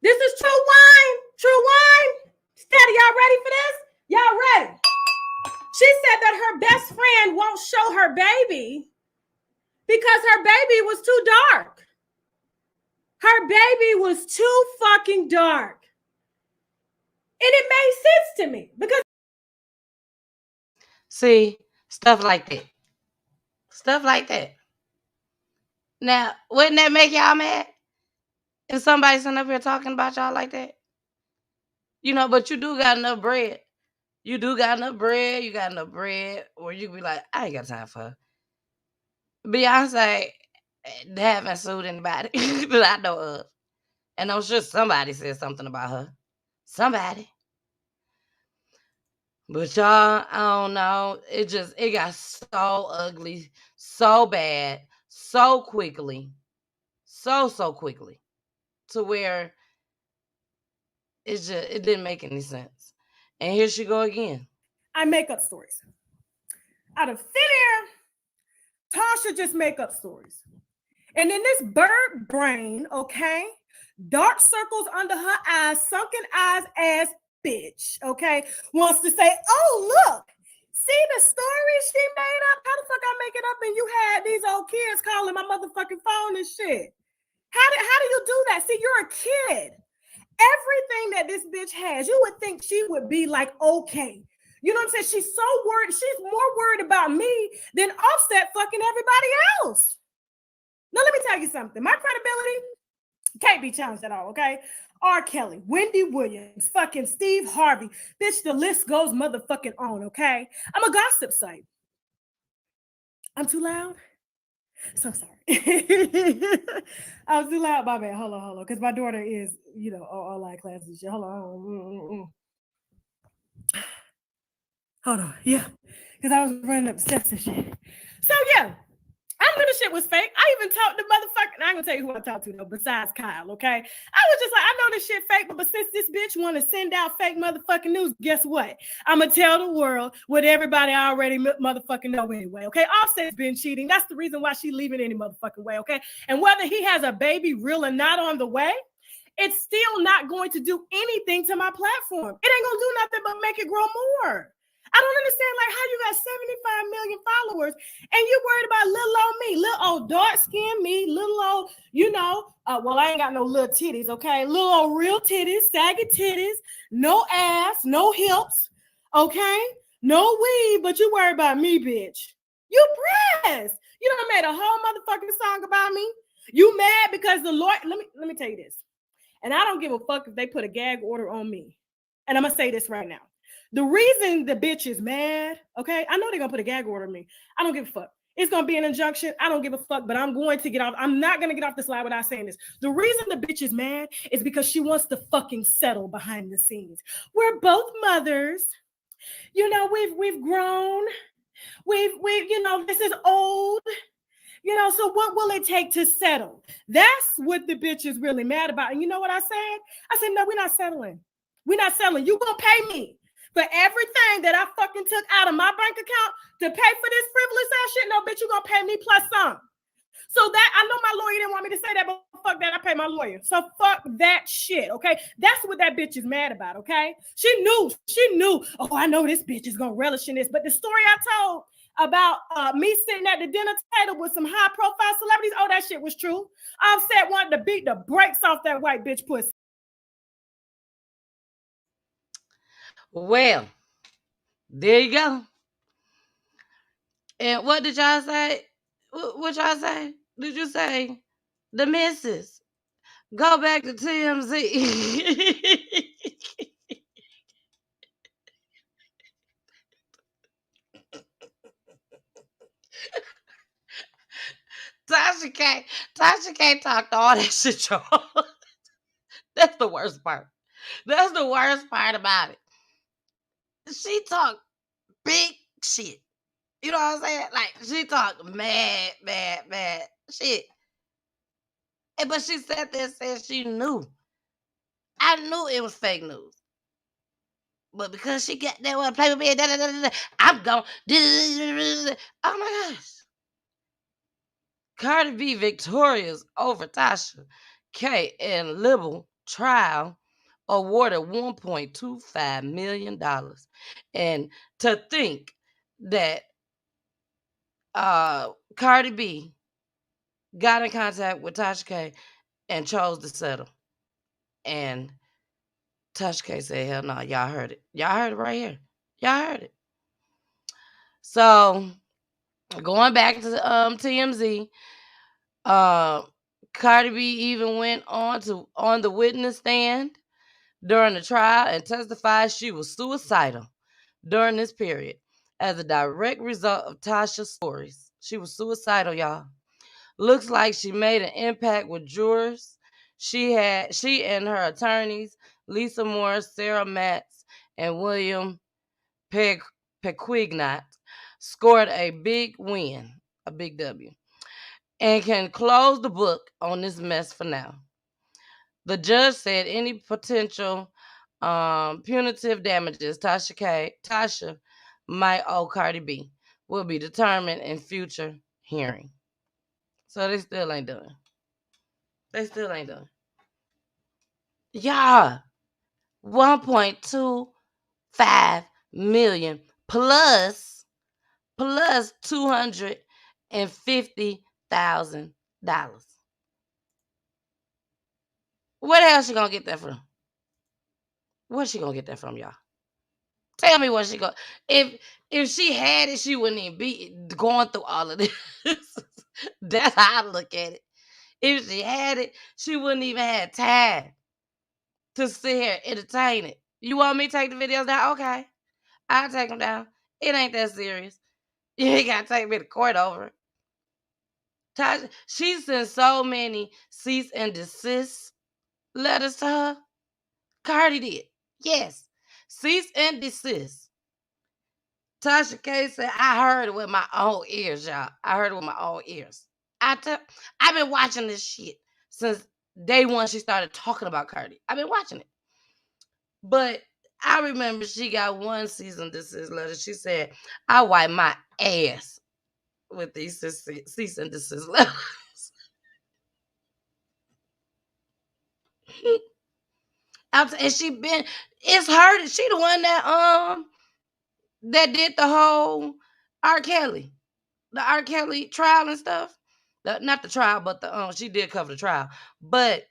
This is true wine. True wine. Steady, y'all ready for this? Y'all ready? She said that her best friend won't show her baby because her baby was too dark. Her baby was too fucking dark. And it made sense to me because See, stuff like that. Stuff like that. Now, wouldn't that make y'all mad? If somebody sitting up here talking about y'all like that? You know, but you do got enough bread. You do got enough bread. You got enough bread where you be like, I ain't got time for her. Beyonce haven't sued anybody that I know of. And I'm sure somebody said something about her. Somebody. But y'all, I don't know. It got so ugly, so bad, so quickly. So quickly. To where it didn't make any sense. And here she go again. I make up stories. Out of thin air, Tasha just make up stories. And in this bird brain, okay, dark circles under her eyes, sunken eyes ass bitch, okay, wants to say, oh, look, see the story she made up? How the fuck I make it up and you had these old kids calling my motherfucking phone and shit? How do you do that? See, you're a kid. Everything that this bitch has, you would think she would be like, okay. You know what I'm saying? She's so worried. She's more worried about me than Offset fucking everybody else. Now, let me tell you something. My credibility can't be challenged at all, okay? R. Kelly, Wendy Williams, fucking Steve Harvey. Bitch, the list goes motherfucking on, okay? I'm a gossip site. I'm too loud? So sorry. I was too loud. My bad. Hold on. Because my daughter is, you know, online classes and shit. Hold on. Hold on. Yeah. Because I was running up the steps and shit. So, yeah. I knew the shit was fake. I even talked to motherfucking, I ain't gonna tell you who I talked to though, besides Kyle, okay? I was just like, I know this shit fake, but since this bitch want to send out fake motherfucking news, guess what? I'm gonna tell the world what everybody already motherfucking know anyway, okay? Offset's been cheating. That's the reason why she leaving any motherfucking way, okay? And whether he has a baby real or not on the way, it's still not going to do anything to my platform. It ain't gonna do nothing but make it grow more. I don't understand, like, how you got 75 million followers and you worried about little old me, little old dark skin me, little old, you know, well, I ain't got no little titties, okay? Little old real titties, saggy titties, no ass, no hips, okay? No weave, but you worry about me, bitch. You pressed. You done made a whole motherfucking song about me. You mad because the Lord, let me tell you this. And I don't give a fuck if they put a gag order on me. And I'm gonna say this right now. The reason the bitch is mad, okay? I know they're gonna put a gag order on me. I don't give a fuck. It's gonna be an injunction. I don't give a fuck, but I'm going to get off. I'm not gonna get off the slide without saying this. The reason the bitch is mad is because she wants to fucking settle behind the scenes. We're both mothers. You know, we've grown. We've you know, this is old. You know, so what will it take to settle? That's what the bitch is really mad about. And you know what I said? I said, no, we're not settling. We're not settling. You gonna pay me for everything that I fucking took out of my bank account to pay for this frivolous ass shit? No, bitch, you gonna pay me plus some. So that, I know my lawyer didn't want me to say that, but fuck that, I pay my lawyer. So fuck that shit, okay? That's what that bitch is mad about, okay? She knew, oh, I know this bitch is gonna relish in this. But the story I told about me sitting at the dinner table with some high-profile celebrities, oh, that shit was true. Offset wanted to beat the brakes off that white bitch pussy. Well, there you go. And what did y'all say? What y'all say? Did you say the missus? Go back to TMZ. Tasha can't talk to all that shit, y'all. That's the worst part. That's the worst part about it. She talk big shit. You know what I'm saying? Like, she talk mad shit. But she sat there and said she knew. I knew it was fake news. But because she got that one play with me, I'm going. Oh my gosh. Cardi B victorious over Tasha K in liberal trial, awarded $1.25 million. And to think that Cardi B got in contact with Tasha K and chose to settle. And Tasha K said, hell no, y'all heard it. Y'all heard it right here. Y'all heard it. So going back to TMZ, Cardi B even went on the witness stand during the trial and testified she was suicidal during this period as a direct result of Tasha's stories. She was suicidal, y'all. Looks like she made an impact with jurors. She and her attorneys, Lisa Moore, Sarah Matz, and William Pequignot, scored a big win, a big W, and can close the book on this mess for now. The judge said any potential punitive damages Tasha might owe Cardi B will be determined in future hearing. So they still ain't done. They still ain't done. Yeah, 1.25 million plus $250,000. Where the hell she gonna get that from? Where's she gonna get that from, y'all? Tell me what she go. If she had it, she wouldn't even be going through all of this. That's how I look at it. If she had it, she wouldn't even have time to sit here and entertain it. You want me to take the videos down? Okay, I'll take them down. It ain't that serious. You ain't gotta take me to court over it. Tasha, she sent so many cease and desist letters to her. Cardi did. Yes. Cease and desist. Tasha K said, I heard it with my own ears, y'all. I heard it with my own ears. I've been watching this shit since day one she started talking about Cardi. I've been watching it. But I remember she got one cease and desist letter. She said, I wipe my ass with these cease and desist letters. And it's her. She the one that did the whole R. Kelly, the R. Kelly trial and stuff. Not the trial, but she did cover the trial. But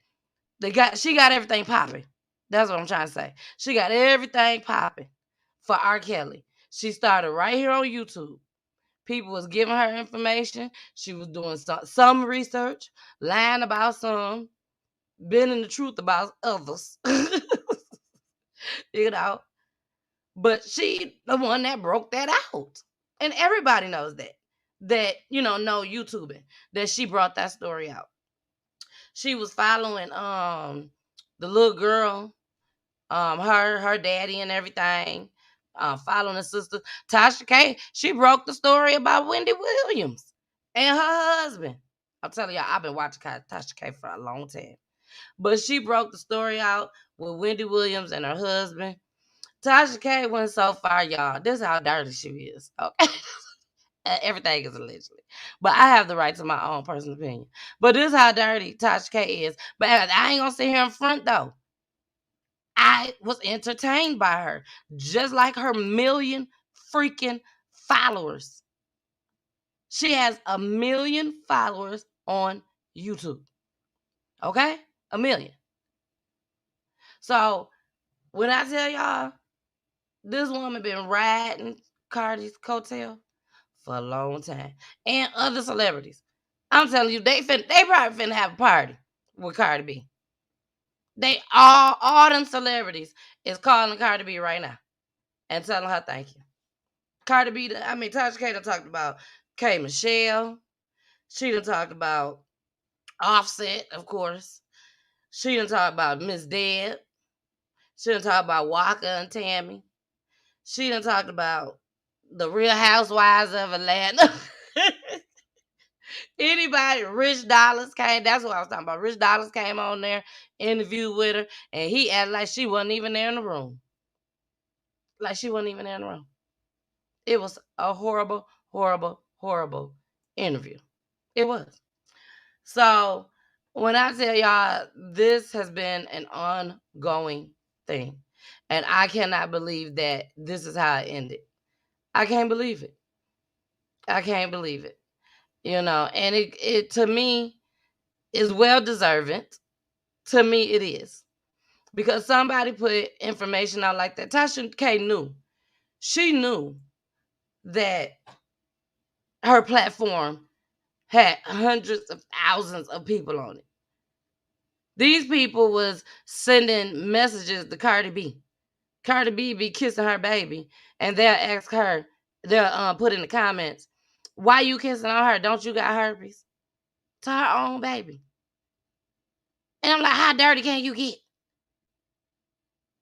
she got everything popping. That's what I'm trying to say. She got everything popping for R. Kelly. She started right here on YouTube. People was giving her information. She was doing some research, lying about some, bending the truth about others. You know. But she the one that broke that out. And everybody knows that know YouTubing, that she brought that story out. She was following the little girl, her daddy and everything, following her sister. Tasha K, she broke the story about Wendy Williams and her husband. I'm telling y'all, I've been watching Tasha K for a long time. But she broke the story out with Wendy Williams and her husband. Tasha K went so far, y'all. This is how dirty she is. Okay. Everything is allegedly. But I have the right to my own personal opinion. But this is how dirty Tasha K is. But I ain't gonna sit here in front though. I was entertained by her. Just like her million freaking followers. She has 1 million followers on YouTube. Okay? 1 million. So when I tell y'all, this woman been riding Cardi's coattail for a long time. And other celebrities. I'm telling you, they probably finna have a party with Cardi B. They all them celebrities is calling Cardi B right now and telling her thank you. Cardi B, Tasha K done talked about K Michelle. She done talked about Offset, of course. She done talked about Miss Deb. She done talked about Waka and Tammy. She done talked about the Real Housewives of Atlanta. Anybody, Rich Dollars came. That's what I was talking about. Rich Dollars came on there, interviewed with her, and he acted like she wasn't even there in the room. Like she wasn't even there in the room. It was a horrible, horrible, horrible interview. It was. So when I tell y'all, this has been an ongoing thing. And I cannot believe that this is how it ended. I can't believe it. I can't believe it. You know, and it to me is well deserving. To me, it is. Because somebody put information out like that. Tasha K knew. She knew that her platform had hundreds of thousands of people on it. These people was sending messages to Cardi B. Cardi B be kissing her baby, and they'll ask her, they'll put in the comments, why you kissing on her? Don't you got herpes? To her own baby. And I'm like, how dirty can you get?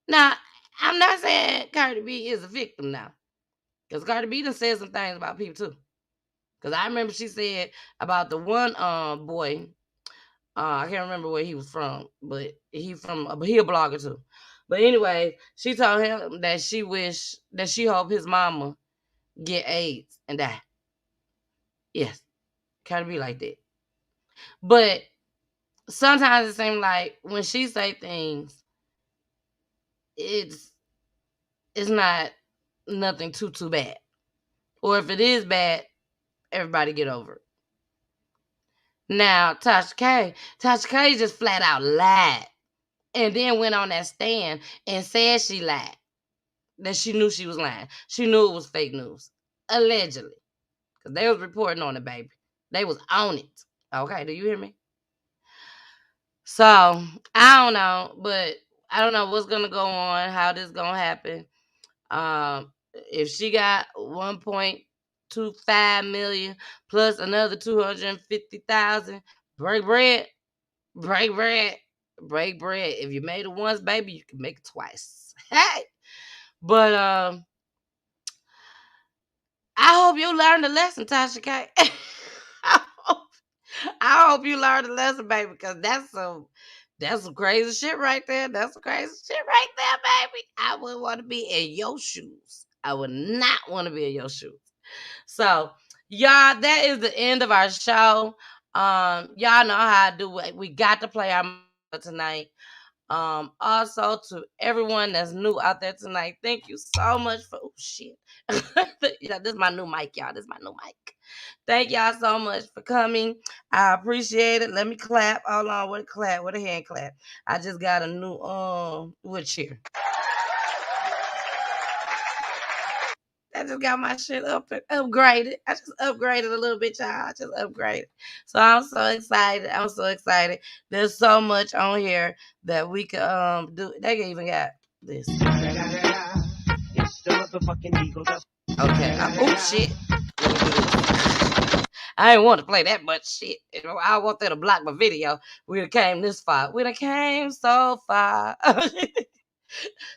Now, I'm not saying Cardi B is a victim now. Because Cardi B done said some things about people too. Because I remember she said about the one boy, I can't remember where he was from, but he a blogger too. But anyway, she told him that she hope his mama get AIDS and die. Yes, Cardi B like that. But sometimes it seems like when she say things, it's not nothing too bad. Or if it is bad, everybody get over it. Now, Tasha K just flat out lied. And then went on that stand and said she lied. That she knew she was lying. She knew it was fake news. Allegedly. Because they was reporting on it, baby. They was on it. Okay, do you hear me? So, I don't know. But I don't know what's going to go on. How this going to happen. If she got 1.25 million plus another 250,000, break bread. Break bread. Break bread. If you made it once, baby, you can make it twice. Hey. But I hope you learned a lesson, Tasha K. I hope you learned a lesson, baby, because that's some crazy shit right there. That's some crazy shit right there, baby. I wouldn't want to be in your shoes. I would not want to be in your shoes. So, y'all, that is the end of our show. Y'all know how I do it. We got to play our tonight. Also to everyone that's new out there tonight, thank you so much for yeah, this is my new mic, y'all. This is my new mic. Thank y'all so much for coming. I appreciate it. Let me clap. Hold on, what a clap, what a hand clap. I just got a new wood chair. I just got my shit upgraded. I just upgraded a little bit, y'all. I just upgraded. So I'm so excited. I'm so excited. There's so much on here that we could do. They even got this. Okay. Oh shit. I didn't want to play that much shit. I want that to block my video. We done came this far. We done came so far.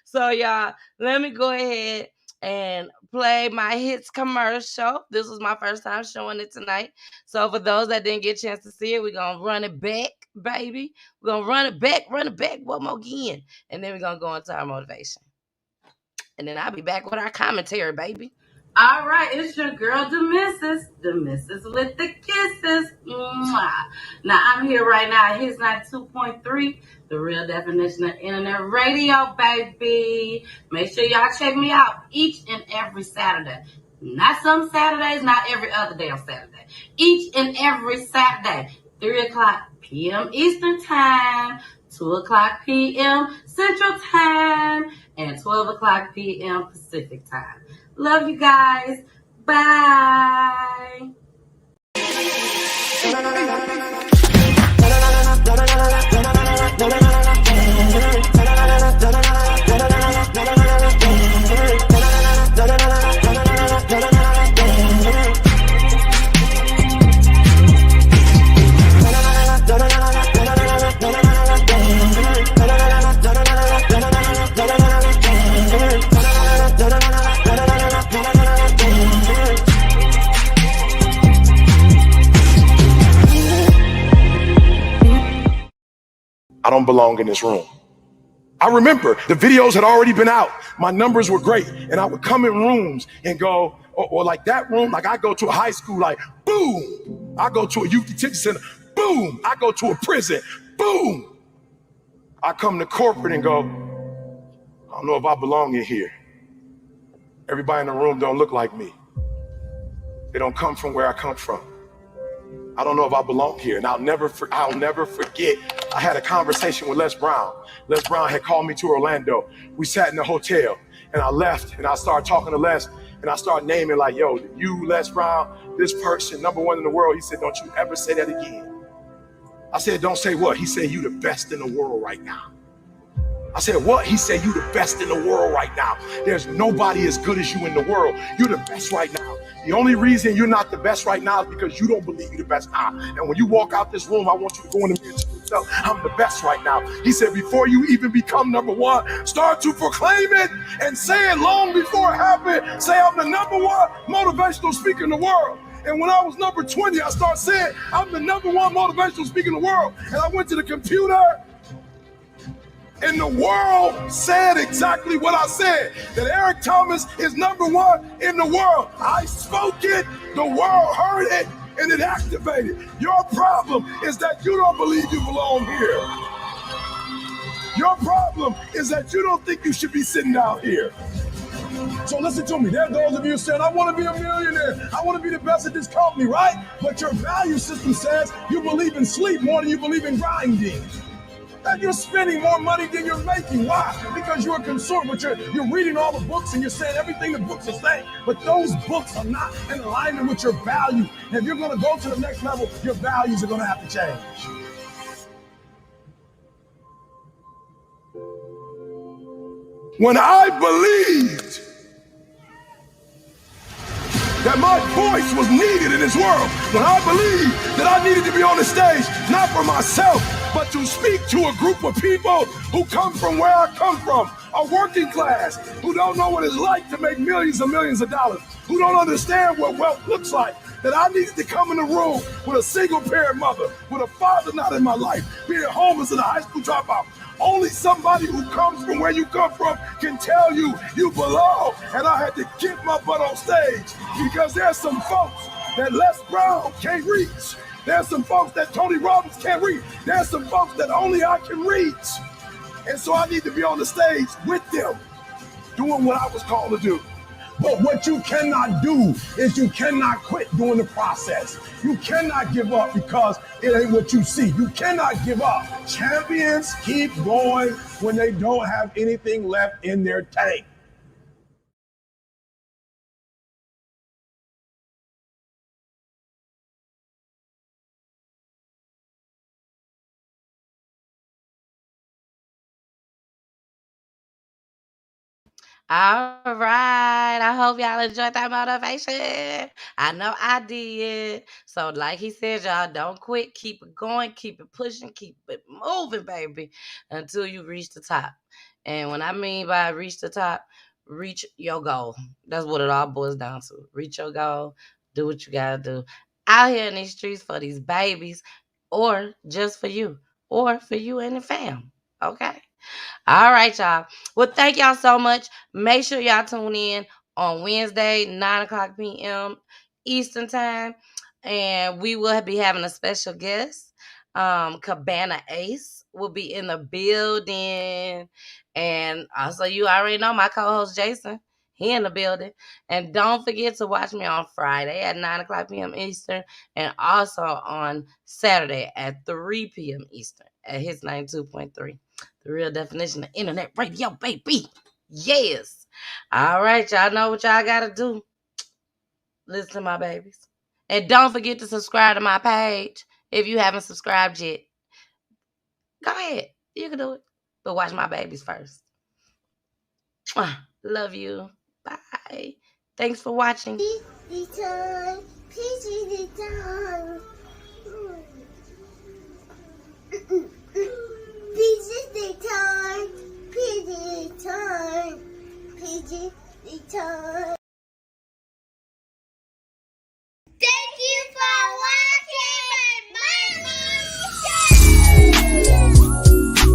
So y'all, let me go ahead and play my hits commercial. This was my first time showing it tonight. So for those that didn't get a chance to see it, we're going to run it back, baby. We're going to run it back one more again. And then we're going to go into our motivation. And then I'll be back with our commentary, baby. All right, it's your girl, the missus with the kisses. Mwah. Now, I'm here right now at Hits 92.3, the real definition of internet radio, baby. Make sure y'all check me out each and every Saturday. Not some Saturdays, not every other day on Saturday. Each and every Saturday, 3 o'clock p.m. Eastern Time, 2 o'clock p.m. Central Time, and 12 o'clock p.m. Pacific Time. Love you guys. Bye. I don't belong in this room. I remember the videos had already been out. My numbers were great. And I would come in rooms and go, or like that room, like I go to a high school, like boom. I go to a youth detention center, boom. I go to a prison, boom. I come to corporate and go, I don't know if I belong in here. Everybody in the room don't look like me. They don't come from where I come from. I don't know if I belong here. And I'll never forget, I had a conversation with Les Brown. Les Brown had called me to Orlando. We sat in the hotel and I left and I started talking to Les and I started naming like, yo, you, Les Brown, this person, #1 in the world. He said, don't you ever say that again. I said, don't say what? He said, you the best in the world right now. I said, what? He said, you the best in the world right now. There's nobody as good as you in the world. You're the best right now. The only reason you're not the best right now is because you don't believe you're the best now. And when you walk out this room, I want you to go in the mirror and tell yourself, I'm the best right now. He said, before you even become #1, start to proclaim it and say it long before it happens. Say, I'm the #1 motivational speaker in the world. And when I was number 20, I started saying, I'm the #1 motivational speaker in the world. And I went to the computer and the world said exactly what I said, that Eric Thomas is #1 in the world. I spoke it, the world heard it, and it activated. Your problem is that you don't believe you belong here. Your problem is that you don't think you should be sitting down here. So listen to me, there are those of you saying, I want to be a millionaire. I want to be the best at this company, right? But your value system says you believe in sleep more than you believe in grinding. That you're spending more money than you're making. Why? Because you're a consumer, but you're reading all the books and you're saying everything the books are saying, but those books are not in alignment with your value. And if you're going to go to the next level, your values are going to have to change. When I believed that my voice was needed in this world, when I believed that I needed to be on the stage, not for myself, but to speak to a group of people who come from where I come from, a working class, who don't know what it's like to make millions and millions of dollars, who don't understand what wealth looks like, that I needed to come in the room with a single parent mother, with a father not in my life, being homeless in a high school dropout. Only somebody who comes from where you come from can tell you you belong. And I had to get my butt on stage because there's some folks that Les Brown can't reach. There's some folks that Tony Robbins can't reach. There's some folks that only I can reach. And so I need to be on the stage with them, doing what I was called to do. But what you cannot do is you cannot quit during the process. You cannot give up because it ain't what you see. You cannot give up. Champions keep going when they don't have anything left in their tank. All right. I hope y'all enjoyed that motivation. I know I did. So, like he said, y'all don't quit. Keep it going. Keep it pushing. Keep it moving, baby, until you reach the top. And when I mean by reach the top, reach your goal. That's what it all boils down to. Reach your goal. Do what you got to do out here in these streets for these babies, or just for you, or for you and the fam. Okay? All right, y'all. Well, thank y'all so much. Make sure y'all tune in on Wednesday, 9:00 p.m. Eastern Time. And we will be having a special guest. Cabana Ace will be in the building. And also, you already know my co-host Jason. He in the building. And don't forget to watch me on Friday at 9:00 p.m. Eastern. And also on Saturday at 3 p.m. Eastern at Hits 92.3. The real definition of internet radio, baby. Yes. All right, y'all know what y'all got to do. Listen to my babies. And don't forget to subscribe to my page if you haven't subscribed yet. Go ahead. You can do it. But watch my babies first. Love you. Bye. Thanks for watching. Return, peachy return. Peachy return, peachy return, peachy return. Thank you for watching my mommy show.